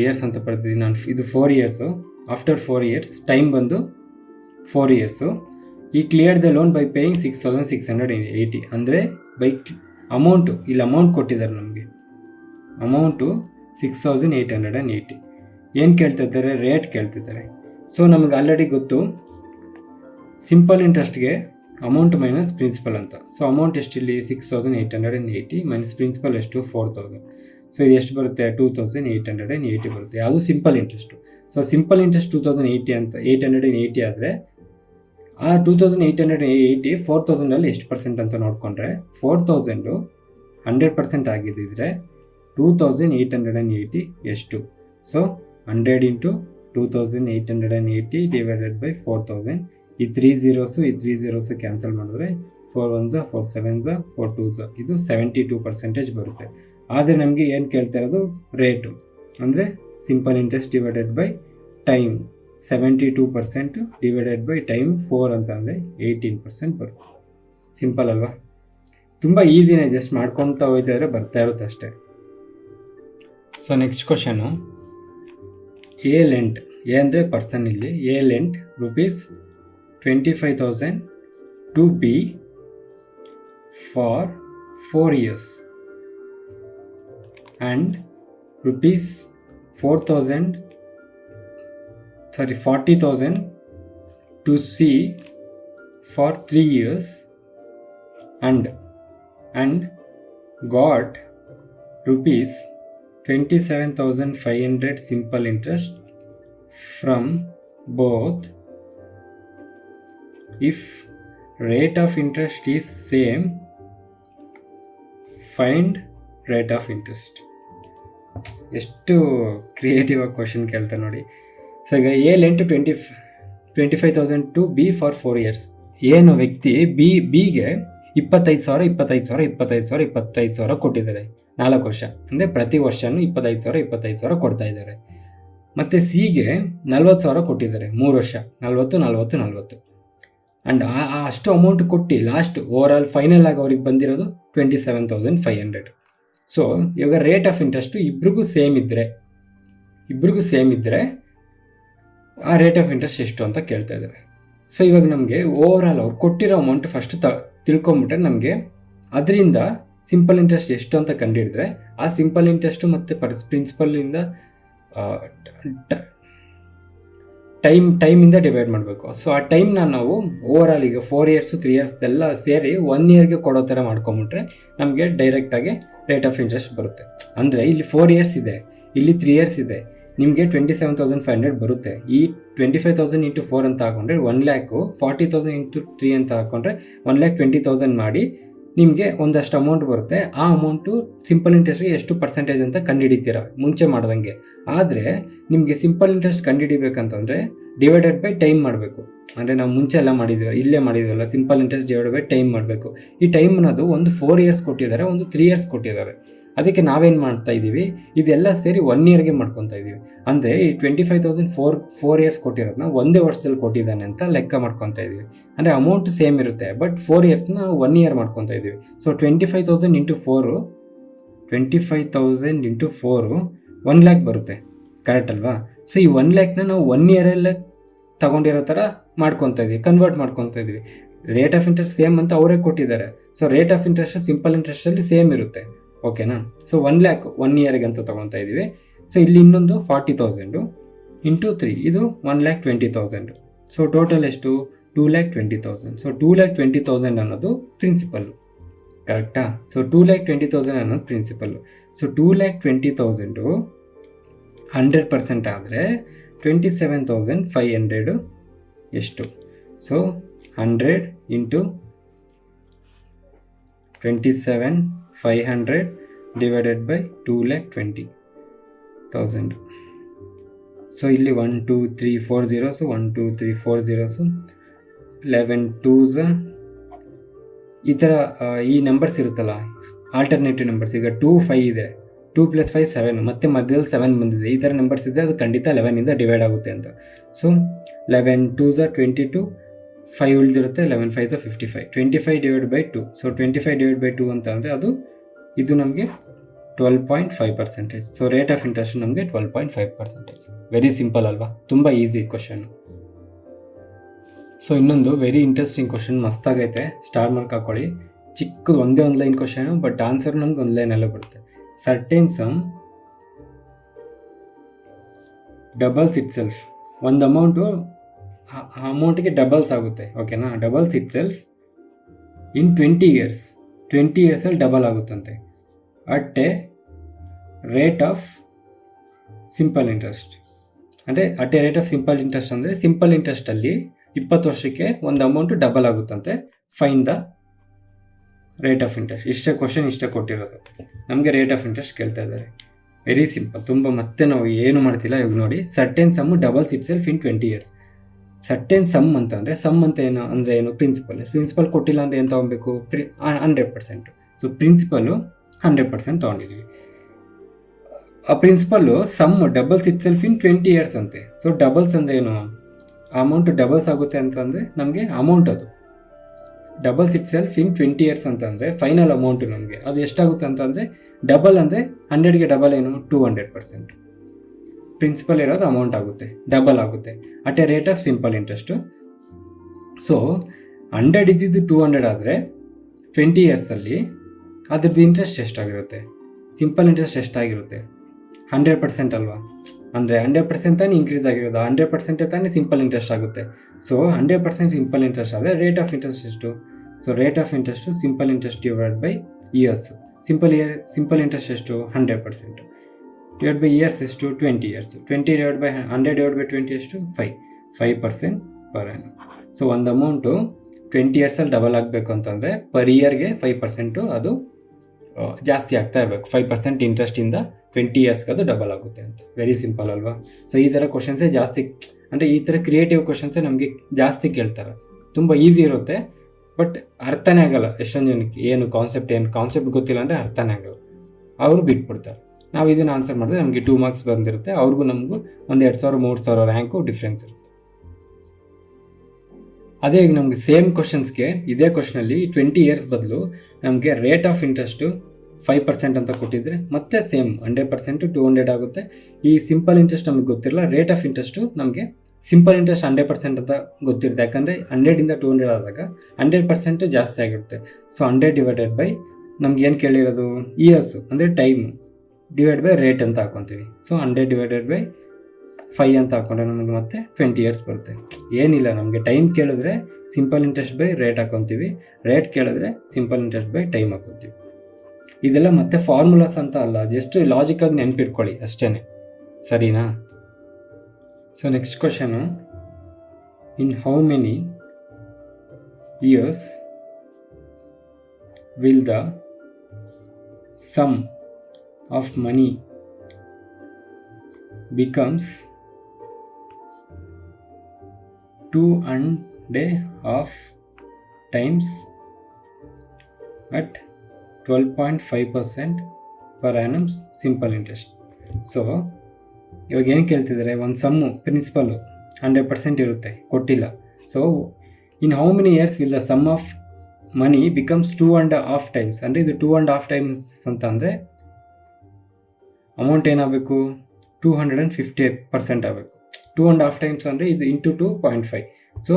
ಇಯರ್ಸ್ ಅಂತ ಬರ್ತಿದ್ದೀನಿ ನಾನು, ಇದು 4 years. ಆಫ್ಟರ್ 4 years ಟೈಮ್ ಬಂದು 4 years. ಈ clear the loan by paying 6,680 ಅಂದರೆ ಬೈ ಅಮೌಂಟು, ಇಲ್ಲಿ ಅಮೌಂಟ್ ಕೊಟ್ಟಿದ್ದಾರೆ ನಮಗೆ, ಅಮೌಂಟು 6,880. ಏನು ಕೇಳ್ತಿದ್ದಾರೆ? ರೇಟ್ ಕೇಳ್ತಿದ್ದಾರೆ. ಸೊ ನಮಗೆ ಆಲ್ರೆಡಿ ಗೊತ್ತು ಸಿಂಪಲ್ ಇಂಟ್ರೆಸ್ಟ್ಗೆ ಅಮೌಂಟ್ ಮೈನಸ್ ಪ್ರಿನ್ಸಿಪಲ್ ಅಂತ. ಸೊ ಅಮೌಂಟ್ ಎಷ್ಟು ಇಲ್ಲಿ? 6,880 ಮೈನಸ್ ಪ್ರಿನ್ಸಿಪಲ್ ಎಷ್ಟು? 4,000. ಸೊ ಇದು ಎಷ್ಟು ಬರುತ್ತೆ? 2,880 ಬರುತ್ತೆ. ಯಾವುದು? Simple interest. So simple interest 880 ಆದರೆ ಆ 2,880 4,000ಅಲ್ಲಿ ಎಷ್ಟು ಪರ್ಸೆಂಟ್ ಅಂತ ನೋಡಿಕೊಂಡ್ರೆ 4,000 100% ಆಗಿದ್ದಿದ್ರೆ 2,880 ಎಷ್ಟು? So 100 × 2,880 divided by 4,000. ಈ 3 zeros ಕ್ಯಾನ್ಸಲ್ ಮಾಡಿದ್ರೆ 4 1s 4 7s 4 2s ಇದು 72% ಬರುತ್ತೆ. ಆದರೆ ನಮಗೆ ಏನು ಕೇಳ್ತಾ ಇರೋದು? ರೇಟು ಅಂದರೆ simple interest divided by time. 72% divided by time 4 ಅಂತ ಅಂದರೆ 18% ಬರುತ್ತೆ. ಸಿಂಪಲ್ ಅಲ್ವಾ? ತುಂಬ ಈಸಿನೇ, ಜಸ್ಟ್ ಮಾಡ್ಕೊತಾ ಹೋಗ್ತಾ ಇದ್ರೆ ಬರ್ತಾ ಇರುತ್ತೆ ಅಷ್ಟೇ. So next question, A lent, A ಅಂದರೆ ಪರ್ಸನ್, ಇಲ್ಲಿ A lent ₹25,000 to be for 4 years and ₹40,000 to see for 3 years and got rupees 27,500 simple interest from both. If rate of interest is same, find rate of interest. ಎಷ್ಟು ಕ್ರಿಯೇಟಿವ್ ಆಗಿ ಕ್ವಶನ್ ಕೇಳ್ತಾರೆ ನೋಡಿ. ಸೊ ಈಗ A lent 25,000 to be for 4 years. ಏನು ವ್ಯಕ್ತಿ ಬಿಗೆ 25,000 ಕೊಟ್ಟಿದ್ದಾರೆ 4 ವರ್ಷ, ಅಂದರೆ ಪ್ರತಿ ವರ್ಷನೂ 25,000 ಕೊಡ್ತಾ ಇದ್ದಾರೆ. ಮತ್ತು ಸಿಗೆ 40,000 ಕೊಟ್ಟಿದ್ದಾರೆ 3 ವರ್ಷ, 40 ಆ್ಯಂಡ್ ಅಷ್ಟು ಅಮೌಂಟ್ ಕೊಟ್ಟು ಲಾಸ್ಟ್ ಓವರ್ ಆಲ್ ಫೈನಲ್ ಆಗಿ ಅವ್ರಿಗೆ ಬಂದಿರೋದು 27,500. ಸೊ ಇವಾಗ ರೇಟ್ ಆಫ್ ಇಂಟ್ರೆಸ್ಟು ಇಬ್ರಿಗೂ ಸೇಮ್ ಇದ್ದರೆ ಆ ರೇಟ್ ಆಫ್ ಇಂಟ್ರೆಸ್ಟ್ ಎಷ್ಟು ಅಂತ ಕೇಳ್ತಾ ಇದ್ದಾರೆ. ಸೊ ಇವಾಗ ನಮಗೆ ಓವರ್ ಆಲ್ ಅವ್ರು ಕೊಟ್ಟಿರೋ ಅಮೌಂಟ್ ಫಸ್ಟ್ ತಿಳ್ಕೊಂಬಿಟ್ರೆ ನಮಗೆ ಅದರಿಂದ ಸಿಂಪಲ್ ಇಂಟ್ರೆಸ್ಟ್ ಎಷ್ಟು ಅಂತ ಕಂಡುಹಿಡಿದ್ರೆ ಆ ಸಿಂಪಲ್ ಇಂಟ್ರೆಸ್ಟು ಮತ್ತು ಪ್ರಿನ್ಸಿಪಲಿಂದ ಟೈಮಿಂದ ಡಿವೈಡ್ ಮಾಡಬೇಕು. ಸೊ ಆ ಟೈಮ್ನ ನಾವು ಓವರ್ ಆಲ್ ಈಗ 4 years 3 years ಎಲ್ಲ ಸೇರಿ 1 yearಗೆ ಕೊಡೋ ಥರ ಮಾಡ್ಕೊಂಬಿಟ್ರೆ ನಮಗೆ ಡೈರೆಕ್ಟಾಗಿ ರೇಟ್ ಆಫ್ ಇಂಟ್ರೆಸ್ಟ್ ಬರುತ್ತೆ. ಅಂದರೆ ಇಲ್ಲಿ 4 years ಇದೆ, ಇಲ್ಲಿ 3 years ಇದೆ, ನಿಮಗೆ 27,500 ಬರುತ್ತೆ. ಈ 25,000 ಇಂಟು 4 ಅಂತ ಹಾಕೊಂಡ್ರೆ 1,00,000, 40,000 ಇಂಟು 3 ಅಂತ ಹಾಕೊಂಡ್ರೆ 1,20,000 ಮಾಡಿ ನಿಮಗೆ ಒಂದಷ್ಟು ಅಮೌಂಟ್ ಬರುತ್ತೆ. ಆ ಅಮೌಂಟು ಸಿಂಪಲ್ ಇಂಟ್ರೆಸ್ಟ್ಗೆ ಎಷ್ಟು ಪರ್ಸೆಂಟೇಜ್ ಅಂತ ಕಂಡುಹಿಡಿತೀರ ಮುಂಚೆ ಮಾಡ್ದಂಗೆ. ಆದರೆ ನಿಮಗೆ ಸಿಂಪಲ್ ಇಂಟ್ರೆಸ್ಟ್ ಕಂಡುಹಿಡಿಬೇಕಂತಂದರೆ ಡಿವೈಡೆಡ್ ಬೈ ಟೈಮ್ ಮಾಡಬೇಕು. ಅಂದರೆ ನಾವು ಮುಂಚೆ ಎಲ್ಲ ಮಾಡಿದ್ವಲ್ಲ simple interest divided by time ಮಾಡಬೇಕು. ಈ ಟೈಮ್ ಅನ್ನೋದು ಒಂದು 4 years ಕೊಟ್ಟಿದ್ದಾರೆ, ಒಂದು 3 years ಕೊಟ್ಟಿದ್ದಾರೆ. ಅದಕ್ಕೆ ನಾವೇನು ಮಾಡ್ತಾ ಇದ್ದೀವಿ, ಇದೆಲ್ಲ ಸೇರಿ 1 yearಗೆ ಮಾಡ್ಕೊತಾ ಇದ್ದೀವಿ. ಅಂದರೆ ಈ 25,000 4 years ಕೊಟ್ಟಿರೋದನ್ನ ಒಂದೇ ವರ್ಷದಲ್ಲಿ ಕೊಟ್ಟಿದ್ದಾನೆ ಅಂತ ಲೆಕ್ಕ ಮಾಡ್ಕೊತಾ ಇದ್ದೀವಿ. ಅಂದರೆ ಅಮೌಂಟ್ ಸೇಮ್ ಇರುತ್ತೆ, ಬಟ್ 4 yearsನ 1 year ಮಾಡ್ಕೊತಾ ಇದ್ದೀವಿ. ಸೊ 25,000 ಇಂಟು 4 1,00,000 ಬರುತ್ತೆ, ಕರೆಕ್ಟ್ ಅಲ್ವಾ? ಸೊ ಈ 1,00,000ನ ನಾವು 1 yearಲ್ಲೇ ತಗೊಂಡಿರೋ ಥರ ಮಾಡ್ಕೊತಾ ಇದ್ದೀವಿ, ಕನ್ವರ್ಟ್ ಮಾಡ್ಕೊತಾ ಇದ್ದೀವಿ. ರೇಟ್ ಆಫ್ ಇಂಟ್ರೆಸ್ಟ್ ಸೇಮ್ ಅಂತ ಅವರೇ ಕೊಟ್ಟಿದ್ದಾರೆ. So rate of interest simple ಇಂಟ್ರೆಸ್ಟಲ್ಲಿ ಸೇಮ್ ಇರುತ್ತೆ, ಓಕೆನಾ? ಸೊ 1,00,000 1 yearಗೆ ಅಂತ ತೊಗೊತಾ ಇದ್ದೀವಿ. ಸೊ ಇಲ್ಲಿ ಇನ್ನೊಂದು 40,000 ಇಂಟು 3 ಇದು 1,20,000. ಸೊ ಟೋಟಲ್ ಎಷ್ಟು? 2,20,000. ಸೊ 2,20,000 ಅನ್ನೋದು ಪ್ರಿನ್ಸಿಪಲ್ಲು, ಕರೆಕ್ಟಾ? ಸೊ 2,20,000 ಅನ್ನೋದು ಪ್ರಿನ್ಸಿಪಲ್ಲು. ಸೊ 2,20,000 100% ಆದರೆ 27,500 ಎಷ್ಟು? So 100 into 27,500 divided by 2,20,000. So ಇಲ್ಲಿ 1 2 3 4 zeros, 1 2 3 4 zeros, 11 2s ಈ ಥರ ಈ ನಂಬರ್ಸ್ ಇರುತ್ತಲ್ಲ ಆಲ್ಟರ್ನೇಟಿವ್ ನಂಬರ್ಸ್. ಈಗ 2 5 ಇದೆ, 2 + 5 7, ಮತ್ತು ಮಧ್ಯದಲ್ಲಿ 7 ಬಂದಿದೆ. ಈ ಥರ ನಂಬರ್ಸ್ ಇದೆ, ಅದು ಖಂಡಿತ 11ಇಂದ ಡಿವೈಡ್ ಆಗುತ್ತೆ ಅಂತ. So 11 2s 22, 5 ಉಳಿದಿರುತ್ತೆ, 11 5s 55, 25 divide by 2. So 25 divide by 2 ಅಂತ ಅಂದರೆ ಇದು ನಮಗೆ 12.5%. ಸೊ ರೇಟ್ ಆಫ್ ಇಂಟ್ರೆಸ್ಟ್ ನಮಗೆ 12.5%. ವೆರಿ ಸಿಂಪಲ್ ಅಲ್ವಾ? ತುಂಬ ಈಸಿ ಕ್ವಶನ್. ಸೊ ಇನ್ನೊಂದು ವೆರಿ ಇಂಟ್ರೆಸ್ಟಿಂಗ್ ಕ್ವಶನ್, ಮಸ್ತಾಗೈತೆ, ಸ್ಟಾರ್ ಮಾರ್ಕ್ ಹಾಕೊಳ್ಳಿ. ಚಿಕ್ಕದು ಒಂದೇ ಒಂದು ಲೈನ್ ಕ್ವಶನು, ಬಟ್ ಆನ್ಸರ್ ನಮ್ಗೆ ಒಂದು ಲೈನಲ್ಲೇ ಬರುತ್ತೆ. Certain sum doubles itself. ಒಂದು ಅಮೌಂಟಿಗೆ ಡಬಲ್ಸ್ ಆಗುತ್ತೆ, ಓಕೆನಾ? Doubles itself in 20 years. 20 yearsಲ್ಲಿ ಡಬಲ್ ಆಗುತ್ತಂತೆ at a rate of simple interest. ಅಂದರೆ at a rate of simple interest ಅಂದರೆ ಸಿಂಪಲ್ ಇಂಟ್ರೆಸ್ಟಲ್ಲಿ 20 ವರ್ಷಕ್ಕೆ ಒಂದು ಅಮೌಂಟು ಡಬಲ್ ಆಗುತ್ತಂತೆ. Find the rate of interest. ಇಷ್ಟೇ ಕ್ವಶನ್, ಇಷ್ಟೇ ಕೊಟ್ಟಿರೋದು. ನಮಗೆ ರೇಟ್ ಆಫ್ ಇಂಟ್ರೆಸ್ಟ್ ಕೇಳ್ತಾ ಇದ್ದಾರೆ. ವೆರಿ ಸಿಂಪಲ್, ತುಂಬ ಮತ್ತೆ ನಾವು ಏನು ಮಾಡ್ತಿಲ್ಲ. ಇವಾಗ ನೋಡಿ, certain sum doubles itself in 20 years. Certain sum ಅಂತಂದರೆ ಸಮ್ ಅಂತ ಏನು ಪ್ರಿನ್ಸಿಪಲ್ ಕೊಟ್ಟಿಲ್ಲ ಅಂದರೆ ಏನು ತೊಗೊಬೇಕು? 100%. ಸೊ ಪ್ರಿನ್ಸಿಪಲ್ಲು 100% ತೊಗೊಂಡಿದ್ದೀವಿ. ಆ principal sum doubles itself in 20 years ಅಂತೆ. ಸೊ ಡಬಲ್ಸ್ ಅಂದರೆ ಏನು? ಅಮೌಂಟ್ ಡಬಲ್ಸ್ ಆಗುತ್ತೆ ಅಂತಂದರೆ ನಮಗೆ ಅಮೌಂಟ್ ಅದು doubles itself in 20 years ಅಂತಂದರೆ ಫೈನಲ್ ಅಮೌಂಟು ನಮಗೆ ಅದು ಎಷ್ಟಾಗುತ್ತೆ ಅಂತಂದರೆ ಡಬಲ್ ಅಂದರೆ 100ಗೆ ಡಬಲ್ ಏನು? 200%. ಪ್ರಿನ್ಸಿಪಲ್ ಇರೋದು ಅಮೌಂಟ್ ಆಗುತ್ತೆ, ಡಬಲ್ ಆಗುತ್ತೆ at a rate of simple interest. So 100 ಇದ್ದಿದ್ದು 200 ಆದರೆ 20 yearsಲ್ಲಿ ಅದ್ರದ್ದು ಇಂಟ್ರೆಸ್ಟ್ ಎಷ್ಟಾಗಿರುತ್ತೆ? ಸಿಂಪಲ್ ಇಂಟ್ರೆಸ್ಟ್ ಎಷ್ಟಾಗಿರುತ್ತೆ? 100% ಅಲ್ವಾ? ಅಂದರೆ 100% ತಾನೇ ಇನ್ಕ್ರೀಸ್ ಆಗಿರೋದು, 100% ತಾನೇ ಸಿಂಪಲ್ ಇಂಟ್ರೆಸ್ಟ್ ಆಗುತ್ತೆ. ಸೊ 100% ಸಿಂಪಲ್ ಇಂಟ್ರೆಸ್ಟ್ ಆದರೆ ರೇಟ್ ಆಫ್ ಇಂಟ್ರೆಸ್ಟ್ ಎಷ್ಟು? So rate of interest simple interest divide by years. Simple interest ಎಷ್ಟು? 100%. ಡಿವೈಡ್ ಬೈ ಇಯರ್ಸ್ ಎಷ್ಟು? 20 years. 20 divide by 100 divide by 20 ಎಷ್ಟು? 5% ಪರ್ ಆ್ಯನಮ್. ಸೊ ಒಂದು ಅಮೌಂಟು 20 ಇಯರ್ಸಲ್ಲಿ ಡಬಲ್ ಆಗಬೇಕು ಅಂತಂದರೆ ಪರ್ ಇಯರ್ಗೆ 5% ಅದು ಜಾಸ್ತಿ ಆಗ್ತಾ ಇರಬೇಕು. 5% ಇಂಟ್ರೆಸ್ಟಿಂದ 20 ಇಯರ್ಸ್ಗೆ ಅದು ಡಬಲ್ ಆಗುತ್ತೆ ಅಂತ. ವೆರಿ ಸಿಂಪಲ್ ಅಲ್ವಾ? ಸೊ ಈ ಥರ ಕ್ವಶನ್ಸೇ ಜಾಸ್ತಿ, ಅಂದರೆ ಈ ಥರ ಕ್ರಿಯೇಟಿವ್ ಕ್ವಶನ್ಸೇ ನಮಗೆ ಜಾಸ್ತಿ ಕೇಳ್ತಾರೆ. ತುಂಬ ಈಸಿ ಇರುತ್ತೆ, ಬಟ್ ಅರ್ಥನೇ ಆಗಲ್ಲ ಎಷ್ಟೊಂದು ಜನಕ್ಕೆ. ಏನು ಕಾನ್ಸೆಪ್ಟ್ ಗೊತ್ತಿಲ್ಲ ಅಂದರೆ ಅರ್ಥನೇ ಆಗಲ್ಲ, ಅವರು ಬಿಟ್ಬಿಡ್ತಾರೆ. ನಾವು ಇದನ್ನು ಆನ್ಸರ್ ಮಾಡಿದ್ರೆ ನಮಗೆ 2 ಮಾರ್ಕ್ಸ್ ಬಂದಿರುತ್ತೆ, ಅವ್ರಿಗೂ ನಮಗೂ ಒಂದು 2,000-3,000 ರ್ಯಾಂಕು ಡಿಫ್ರೆನ್ಸ್ ಇರುತ್ತೆ. ಅದೇ ಈಗ ನಮಗೆ ಸೇಮ್ ಕ್ವಶನ್ಸ್ಗೆ ಇದೇ ಕ್ವಶನಲ್ಲಿ 20 ಇಯರ್ಸ್ ಬದಲು ನಮಗೆ ರೇಟ್ ಆಫ್ ಇಂಟ್ರೆಸ್ಟು 5% ಅಂತ ಕೊಟ್ಟಿದ್ರೆ ಮತ್ತೆ ಸೇಮ್ 100% 200 ಆಗುತ್ತೆ. ಈ ಸಿಂಪಲ್ ಇಂಟ್ರೆಸ್ಟ್ ನಮಗೆ ಗೊತ್ತಿರಲ್ಲ, ರೇಟ್ ಆಫ್ ಇಂಟ್ರೆಸ್ಟು ನಮಗೆ ಸಿಂಪಲ್ ಇಂಟ್ರೆಸ್ಟ್ 100% ಅಂತ ಗೊತ್ತಿರುತ್ತೆ. ಯಾಕಂದರೆ 100ಇಂದ 200 ಆದಾಗ 100% ಜಾಸ್ತಿ ಆಗಿರುತ್ತೆ. ಸೊ 100 ಡಿವೈಡೆಡ್ ಬೈ ನಮ್ಗೆ ಏನು ಕೇಳಿರೋದು ಇಯರ್ಸು ಅಂದರೆ ಟೈಮು ಡಿವೈಡ್ ಬೈ ರೇಟ್ ಅಂತ ಹಾಕ್ಕೊತೀವಿ. ಸೊ 100 ಡಿವೈಡೆಡ್ ಬೈ 5 ಅಂತ ಹಾಕ್ಕೊಂಡ್ರೆ ನಮಗೆ ಮತ್ತೆ 20 ಇಯರ್ಸ್ ಬರುತ್ತೆ. ಏನಿಲ್ಲ, ನಮಗೆ ಟೈಮ್ ಕೇಳಿದ್ರೆ ಸಿಂಪಲ್ ಇಂಟ್ರೆಸ್ಟ್ ಬೈ ರೇಟ್ ಹಾಕ್ಕೊತೀವಿ, ರೇಟ್ ಕೇಳಿದ್ರೆ ಸಿಂಪಲ್ ಇಂಟ್ರೆಸ್ಟ್ ಬೈ ಟೈಮ್ ಹಾಕ್ಕೊತೀವಿ. ಇದೆಲ್ಲ ಮತ್ತೆ ಫಾರ್ಮುಲಾಸ್ ಅಂತ ಅಲ್ಲ, ಜಸ್ಟ್ ಲಾಜಿಕ್ಕಾಗಿ ನೆನ್ಪಿಟ್ಕೊಳ್ಳಿ ಅಷ್ಟೇ, ಸರಿನಾ? So next question, in how many years will the sum of money becomes 2.5 times at 12.5% per annum simple interest. So ಇವಾಗ ಏನು ಕೇಳ್ತಿದ್ದಾರೆ, ಒಂದು ಸಮ್ಮು ಪ್ರಿನ್ಸಿಪಲ್ಲು 100% ಇರುತ್ತೆ, ಕೊಟ್ಟಿಲ್ಲ. So in how many years will the sum of money becomes 2.5 times, ಅಂದರೆ ಇದು 2.5 times ಅಂತ ಅಂದರೆ ಅಮೌಂಟ್ ಏನಾಗಬೇಕು? 250% ಆಗಬೇಕು. 2.5 times ಅಂದರೆ ಇದು ಇಂಟು 2.5. ಸೊ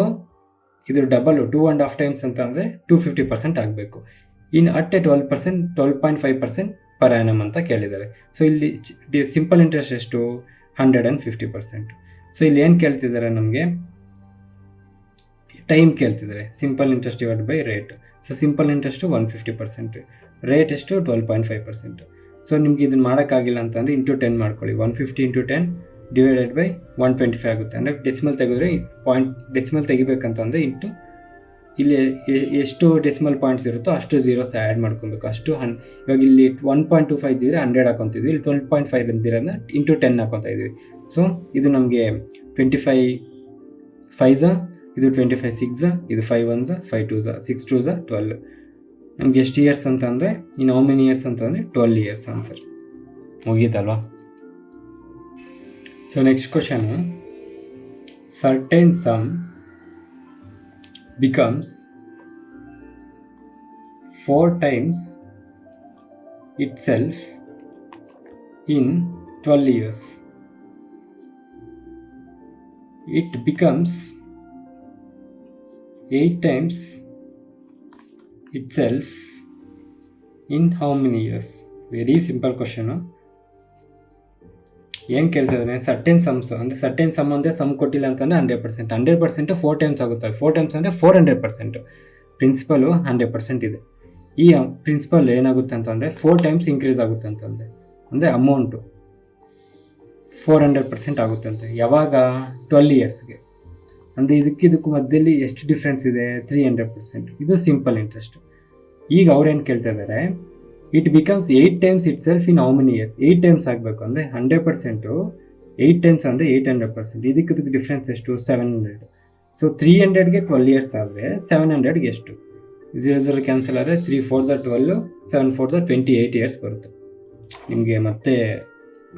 ಇದು ಡಬಲ್ಲು 2.5 times ಅಂತ ಅಂದರೆ 250% ಆಗಬೇಕು. ಇನ್ ಅಟ್ 12%, 12.5% ಪರ್ ಆ್ಯನಮ್ ಅಂತ ಕೇಳಿದ್ದಾರೆ. ಸೊ ಇಲ್ಲಿ ಸಿಂಪಲ್ ಇಂಟ್ರೆಸ್ಟ್ ಎಷ್ಟು? 150%. ಸೊ ಇಲ್ಲಿ ಏನು ಕೇಳ್ತಿದ್ದಾರೆ, ನಮಗೆ ಟೈಮ್ ಕೇಳ್ತಿದ್ದಾರೆ. Simple interest divide by rate. So simple interest 150%, rate ಎಷ್ಟು? 12.5%. ಸೊ ನಿಮ್ಗೆ ಇದನ್ನು ಮಾಡೋಕ್ಕಾಗಿಲ್ಲ ಅಂತಂದರೆ ಇಂಟು 10 ಮಾಡ್ಕೊಳ್ಳಿ. 150 ಇಂಟು 10 ಡಿವೈಡೆಡ್ ಬೈ 125 ಆಗುತ್ತೆ. ಅಂದರೆ ಡೆಸಿಮಲ್ ತೆಗೆದ್ರೆ ಡೆಸಿಮಲ್ ತೆಗಿಬೇಕಂತಂದರೆ ಇಂಟು ಇಲ್ಲಿ ಎಷ್ಟು ಡೆಸಿಮಲ್ ಪಾಯಿಂಟ್ಸ್ ಇರುತ್ತೋ ಅಷ್ಟು ಝೀರೋಸ್ ಆ್ಯಡ್ ಮಾಡ್ಕೊಬೇಕು. ಇವಾಗ ಇಲ್ಲಿ 1.25 ಇದ್ದಿದ್ರೆ 100 ಹಾಕೊತಿದ್ವಿ, ಇಲ್ಲಿ 12.5 ಇದ್ದಿರೋದನ್ನ ಇಂಟು 10 ಹಾಕೊತಾ ಇದ್ವಿ. ಸೊ ಇದು ನಮಗೆ 25 5 ಇದು 25 6 ಇದು 5 1 5 2 6 2 12. ನಮ್ಗೆ ಎಷ್ಟು ಇಯರ್ಸ್ ಅಂತಂದರೆ ಇನ್ನು ಹೌ ಮೆನಿ ಇಯರ್ಸ್ ಅಂತಂದರೆ 12 ಇಯರ್ಸ್ ಆನ್ಸರ್. ಮುಗೀತಲ್ವಾ? So next question, certain sum becomes 4 times itself in 12 years. It becomes 8 times itself in how many years? Very simple question. ಏನು ಕೇಳ್ತಿದ್ದಾನೆ, ಸರ್ಟೇನ್ ಸಮ್ಸ್ ಅಂದರೆ ಸರ್ಟೇನ್ ಸಮ್ ಅಂದರೆ ಸಮ್ ಕೊಟ್ಟಿಲ್ಲ ಅಂತಂದರೆ 100%. 4 times ಆಗುತ್ತೆ. 4 times ಅಂದರೆ 400%. ಪ್ರಿನ್ಸಿಪಲು 100% ಇದೆ. ಈ ಪ್ರಿನ್ಸಿಪಲ್ ಏನಾಗುತ್ತೆ ಅಂತಂದರೆ 4 times ಇನ್ಕ್ರೀಸ್ ಆಗುತ್ತೆ ಅಂತಂದರೆ, ಅಂದರೆ ಅಮೌಂಟು 400% ಆಗುತ್ತೆ ಅಂತ. ಯಾವಾಗ? 12 ಇಯರ್ಸ್ಗೆ. ಅಂದರೆ ಇದಕ್ಕೂ ಮಧ್ಯದಲ್ಲಿ ಎಷ್ಟು ಡಿಫ್ರೆನ್ಸ್ ಇದೆ? 300%. ಇದು ಸಿಂಪಲ್ ಇಂಟ್ರೆಸ್ಟ್. ಈಗ ಅವ್ರೇನು ಕೇಳ್ತಾ ಇದ್ದಾರೆ, it becomes 8 times it self in how many years? 8 times ಆಗಬೇಕು ಅಂದರೆ 100%, 8 times ಅಂದರೆ 800%. ಇದಕ್ಕೆ ಡಿಫ್ರೆನ್ಸ್ ಎಷ್ಟು? 700. ಸೊ 300ಗೆ 12 ಇಯರ್ಸ್ ಆದರೆ 700ಗೆ ಎಷ್ಟು? 0 ಕ್ಯಾನ್ಸಲ್ ಆದರೆ 3 4 12, 7 4 28 ಇಯರ್ಸ್ ಬರುತ್ತೆ. ನಿಮಗೆ ಮತ್ತೆ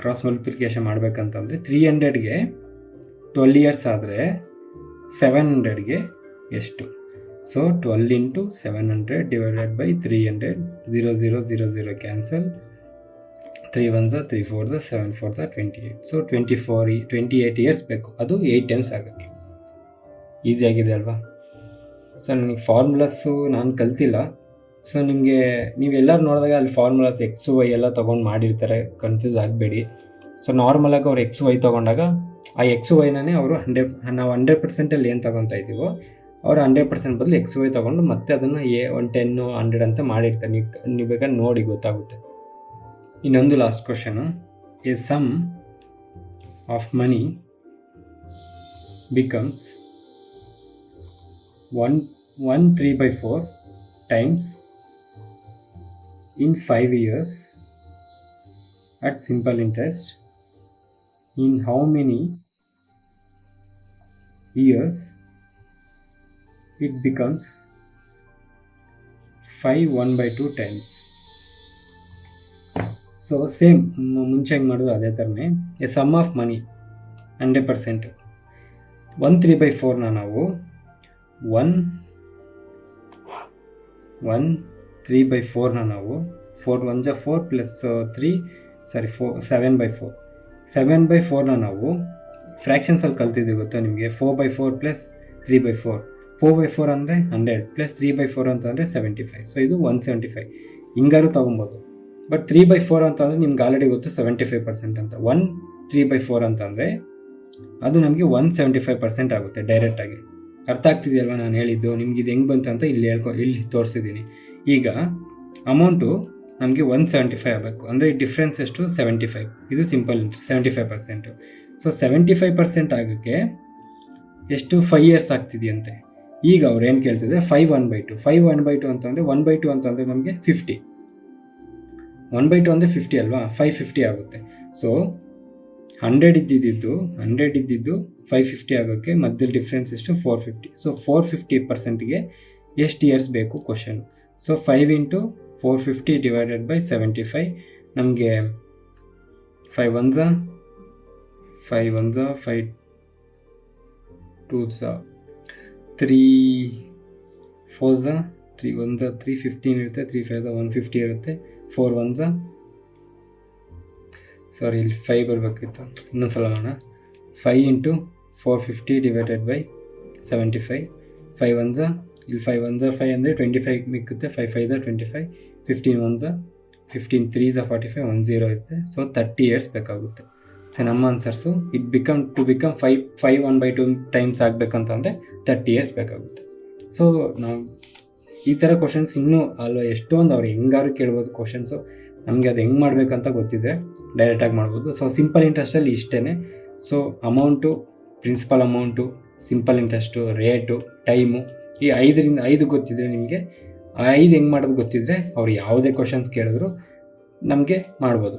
ಕ್ರಾಸ್ ಮಲ್ಟಿಪ್ಲಿಕೇಶನ್ ಮಾಡಬೇಕಂತಂದರೆ 300ಗೆ 12 ಇಯರ್ಸ್ ಆದರೆ 700ಗೆ ಎಷ್ಟು? So 12 into 700 divided by 300. 0 0 0 0 cancel. 3 1 3 4 7 4 28. So 28 years ಬೇಕು, ಅದು 8 times ಆಗೋಕ್ಕೆ. ಈಸಿ ಆಗಿದೆ ಅಲ್ವಾ? ಸೊ ನನಗೆ ಫಾರ್ಮುಲಾಸು ನಾನು ಕಲ್ತಿಲ್ಲ. ಸೊ ನಿಮಗೆ ನೀವೆಲ್ಲರೂ ನೋಡಿದಾಗ ಅಲ್ಲಿ ಫಾರ್ಮುಲಾಸ್ X Y ಎಲ್ಲ ತೊಗೊಂಡು ಮಾಡಿರ್ತಾರೆ, ಕನ್ಫ್ಯೂಸ್ ಆಗಬೇಡಿ. ಸೊ ನಾರ್ಮಲಾಗಿ ಅವ್ರು ಎಕ್ಸ್ ವೈ ತೊಗೊಂಡಾಗ ಆ ಎಕ್ಸ್ ವೈನೇ ಅವರು ನಾವು 100%ಅಲ್ಲಿ ಏನು ತೊಗೊತಾ ಇದ್ದೀವೋ ಅವರು 100% ಬದಲು ಎಕ್ಸ್ ವೈ ತೊಗೊಂಡು ಮತ್ತೆ ಅದನ್ನು 10 100 ಅಂತ ಮಾಡಿರ್ತಾರೆ. ನೀವು ಬೇಕಾದ್ರೆ ನೋಡಿ ಗೊತ್ತಾಗುತ್ತೆ. ಇನ್ನೊಂದು last question, a sum of money becomes 1/3/4 times in 5 years at simple interest. In how many years it becomes 5 1/2 times? So same ಮುಂಚೆ ಹೆಂಗೆ ಮಾಡೋದು ಅದೇ ಥರನೇ. ಎ ಸಮ್ ಆಫ್ ಮನಿ 100%, 1/3/4ನ ನಾವು 1/3/4ನ ನಾವು 4 1 4 ಪ್ಲಸ್ 3 7/4 7/4ನ ನಾವು ಫ್ರ್ಯಾಕ್ಷನ್ಸಲ್ಲಿ ಕಲ್ತಿದ್ದೀವಿ ಗೊತ್ತಾ ನಿಮಗೆ. 4/4 ಪ್ಲಸ್ 3/4 4/4 ಅಂದರೆ 100 ಪ್ಲಸ್ 3/4 ಅಂತಂದರೆ 75. ಸೊ ಇದು 175 ಹಿಂಗಾರು ತೊಗೊಬೋದು. ಬಟ್ 3/4 ಅಂತಂದರೆ ನಿಮ್ಗೆ ಆಲ್ರೆಡಿ ಗೊತ್ತು 75% ಅಂತ. 1/3/4 ಅಂತಂದರೆ ಅದು ನಮಗೆ 175% ಆಗುತ್ತೆ ಡೈರೆಕ್ಟಾಗಿ. ಅರ್ಥ ಆಗ್ತಿದೆಯಲ್ವ ನಾನು ಹೇಳಿದ್ದು? ನಿಮ್ಗೆ ಇದು ಹೆಂಗೆ ಬಂತು ಅಂತ ಇಲ್ಲಿ ತೋರಿಸಿದ್ದೀನಿ. ಈಗ ಅಮೌಂಟು ನಮಗೆ 175 ಆಗಬೇಕು ಅಂದರೆ ಡಿಫ್ರೆನ್ಸ್ ಎಷ್ಟು 75. ಇದು ಸಿಂಪಲ್ 75%. ಸೊ 75% ಆಗೋಕ್ಕೆ ಎಷ್ಟು 5 years ಆಗ್ತಿದೆಯಂತೆ. ಈಗ ಅವ್ರು ಏನು ಕೇಳ್ತಿದ್ರೆ 5 1/2 5 1/2 ಅಂತಂದರೆ 1/2 ಅಂತಂದರೆ ನಮಗೆ 50. 1/2 ಅಂದರೆ 50 ಅಲ್ವಾ, 550 ಆಗುತ್ತೆ. ಸೊ 100 ಇದ್ದಿದ್ದು 550 ಆಗೋಕ್ಕೆ ಮಧ್ಯದಲ್ಲಿ ಡಿಫ್ರೆನ್ಸ್ ಎಷ್ಟು 450. ಸೊ 450%ಗೆ ಎಷ್ಟು ಇಯರ್ಸ್ ಬೇಕು ಕ್ವಶನ್. ಸೊ 5 × 450 ಡಿವೈಡೆಡ್ ಬೈ 75 ನಮಗೆ 5 1 5 2 3 4 3 1 3 15 ಇರುತ್ತೆ. 3 5 150 ಇರುತ್ತೆ. 4 1 ಸಾರಿ ಇಲ್ಲಿ 5 ಬರಬೇಕಿತ್ತು, ಇನ್ನೊಂದು ಸಲ ಮಾಡೋಣ. 5 × 450 ಡಿವೈಡೆಡ್ ಬೈ 75 5 1 ಇಲ್ಲಿ 5 1 5 ಅಂದರೆ 25 ಮಿಕ್ಕುತ್ತೆ. 5 5 25 15 1 15 3 45 10 ಇರುತ್ತೆ. ಸೊ 30 years ಬೇಕಾಗುತ್ತೆ. ಸೊ ನಮ್ಮ ಆನ್ಸರ್ಸು ಟು ಬಿಕಮ್ 5 1/2 ಟೈಮ್ಸ್ ಆಗಬೇಕಂತಂದರೆ 30 years ಬೇಕಾಗುತ್ತೆ. ಸೊ ನಾವು ಈ ಥರ ಕ್ವಶನ್ಸ್ ಇನ್ನೂ ಅಲ್ವ ಎಷ್ಟೊಂದು ಅವ್ರು ಹೆಂಗಾರು ಕೇಳ್ಬೋದು ಕ್ವಶನ್ಸು. ನಮಗೆ ಅದು ಹೆಂಗೆ ಮಾಡಬೇಕಂತ ಗೊತ್ತಿದೆ ಡೈರೆಕ್ಟಾಗಿ ಮಾಡ್ಬೋದು. ಸೊ ಸಿಂಪಲ್ ಇಂಟ್ರೆಸ್ಟಲ್ಲಿ ಇಷ್ಟೇ. So amount, principal amount, simple interest, rate, time, ಈ 5 ಗೊತ್ತಿದ್ರೆ ನಿಮಗೆ 5 ಹೆಂಗೆ ಮಾಡೋದು ಗೊತ್ತಿದ್ರೆ ಅವ್ರು ಯಾವುದೇ ಕ್ವಶನ್ಸ್ ಕೇಳಿದ್ರು ನಮಗೆ ಮಾಡ್ಬೋದು,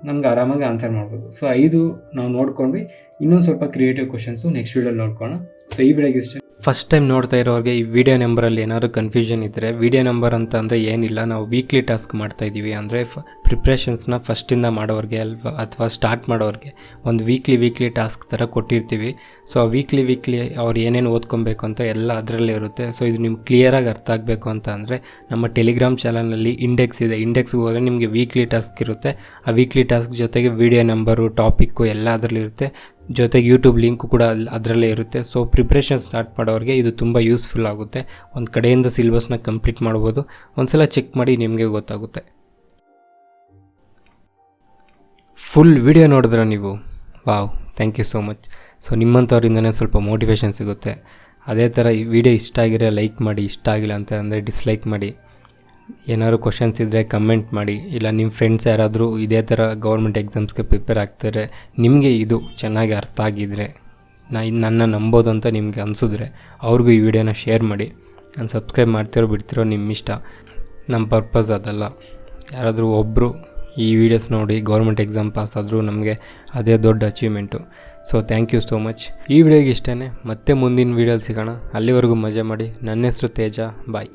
ನಮ್ಗೆ ಆರಾಮಾಗಿ ಆನ್ಸರ್ ಮಾಡ್ಬೋದು. ಸೊ 5 ನಾವು ನೋಡ್ಕೊಂಡ್ವಿ. ಇನ್ನೊಂದು ಸ್ವಲ್ಪ ಕ್ರಿಯೇಟಿವ್ ಕ್ವಶನ್ಸು ನೆಕ್ಸ್ಟ್ ವೀಡಿಯೋಲಿ ನೋಡ್ಕೊಳ್ಳೋಣ. ಸೊ ಈ ವಿಡಿಯೋಗೆ ಇಷ್ಟೇ. ಫಸ್ಟ್ ಟೈಮ್ ನೋಡ್ತಾ ಇರೋರಿಗೆ ಈ ವಿಡಿಯೋ ನಂಬರಲ್ಲಿ ಏನಾದರೂ ಕನ್ಫ್ಯೂಷನ್ ಇದ್ದರೆ, ವಿಡಿಯೋ ನಂಬರ್ ಅಂತ ಅಂದರೆ ಏನಿಲ್ಲ, ನಾವು ವೀಕ್ಲಿ ಟಾಸ್ಕ್ ಮಾಡ್ತಾಯಿದ್ದೀವಿ. ಅಂದರೆ ಪ್ರಿಪ್ರೇಷನ್ಸ್ನ ಫಸ್ಟಿಂದ ಮಾಡೋರಿಗೆ ಅಥವಾ ಸ್ಟಾರ್ಟ್ ಮಾಡೋರಿಗೆ ಒಂದು ವೀಕ್ಲಿ ಟಾಸ್ಕ್ ಥರ ಕೊಟ್ಟಿರ್ತೀವಿ. ಸೊ ಆ ವೀಕ್ಲಿ ಅವ್ರು ಏನೇನು ಓದ್ಕೊಬೇಕು ಅಂತ ಎಲ್ಲ ಅದರಲ್ಲೇ ಇರುತ್ತೆ. ಸೊ ಇದು ನಿಮ್ಗೆ ಕ್ಲಿಯರಾಗಿ ಅರ್ಥ ಆಗಬೇಕು ಅಂತ ಅಂದರೆ ನಮ್ಮ ಟೆಲಿಗ್ರಾಮ್ ಚಾನಲ್ನಲ್ಲಿ ಇಂಡೆಕ್ಸ್ ಇದೆ. ಇಂಡೆಕ್ಸ್ಗೆ ಹೋದರೆ ನಿಮಗೆ ವೀಕ್ಲಿ ಟಾಸ್ಕ್ ಇರುತ್ತೆ. ಆ ವೀಕ್ಲಿ ಟಾಸ್ಕ್ ಜೊತೆಗೆ ವಿಡಿಯೋ ನಂಬರು, ಟಾಪಿಕ್ಕು ಎಲ್ಲ ಅದರಲ್ಲಿರುತ್ತೆ. ಜೊತೆಗೆ ಯೂಟ್ಯೂಬ್ ಲಿಂಕು ಕೂಡ ಅದರಲ್ಲೇ ಇರುತ್ತೆ. ಸೊ ಪ್ರಿಪ್ರೇಷನ್ ಸ್ಟಾರ್ಟ್ ಮಾಡೋರಿಗೆ ಇದು ತುಂಬ ಯೂಸ್ಫುಲ್ ಆಗುತ್ತೆ. ಒಂದು ಕಡೆಯಿಂದ ಸಿಲೆಬಸ್ನ ಕಂಪ್ಲೀಟ್ ಮಾಡ್ಬೋದು. ಒಂದ್ಸಲ ಚೆಕ್ ಮಾಡಿ ನಿಮಗೆ ಗೊತ್ತಾಗುತ್ತೆ. ಫುಲ್ ವಿಡಿಯೋ ನೋಡಿದ್ರೆ ನೀವು, wow, thank you so much. So ನಿಮ್ಮಂಥವ್ರಿಂದನೇ ಸ್ವಲ್ಪ ಮೋಟಿವೇಶನ್ ಸಿಗುತ್ತೆ. ಅದೇ ಥರ ಈ ವಿಡಿಯೋ ಇಷ್ಟ ಆಗಿರೋ ಲೈಕ್ ಮಾಡಿ, ಇಷ್ಟ ಆಗಿಲ್ಲ ಅಂತ ಅಂದರೆ ಡಿಸ್ಲೈಕ್ ಮಾಡಿ. ಏನಾದ್ರು ಕ್ವಶನ್ಸ್ ಇದ್ದರೆ ಕಮೆಂಟ್ ಮಾಡಿ. ಇಲ್ಲ ನಿಮ್ಮ ಫ್ರೆಂಡ್ಸ್ ಯಾರಾದರೂ ಇದೇ ಥರ ಗೌರ್ಮೆಂಟ್ ಎಕ್ಸಾಮ್ಸ್ಗೆ ಪ್ರಿಪೇರ್ ಆಗ್ತಾರೆ, ನಿಮಗೆ ಇದು ಚೆನ್ನಾಗಿ ಅರ್ಥ ಆಗಿದ್ದರೆ, ನನ್ನ ನಂಬೋದು ಅಂತ ನಿಮಗೆ ಅನಿಸಿದ್ರೆ ಅವ್ರಿಗೂ ಈ ವಿಡಿಯೋನ ಶೇರ್ ಮಾಡಿ. ನಾನು ಸಬ್ಸ್ಕ್ರೈಬ್ ಮಾಡ್ತಿರೋ ಬಿಡ್ತಿರೋ ನಿಮ್ಮ ಇಷ್ಟ. ನಮ್ಮ ಪರ್ಪಸ್ ಅದಲ್ಲ. ಯಾರಾದರೂ ಒಬ್ಬರು ಈ ವಿಡಿಯೋಸ್ ನೋಡಿ ಗೌರ್ಮೆಂಟ್ ಎಕ್ಸಾಮ್ ಪಾಸ್ ಆದರೂ ನಮಗೆ ಅದೇ ದೊಡ್ಡ achievement. So thank you so much. ಈ ವಿಡಿಯೋಗೆ ಇಷ್ಟೇ. ಮತ್ತೆ ಮುಂದಿನ ವೀಡಿಯೋಲಿ ಸಿಗೋಣ. ಅಲ್ಲಿವರೆಗೂ ಮಜಾ ಮಾಡಿ. ನನ್ನ ಹೆಸರು ತೇಜ. ಬಾಯ್.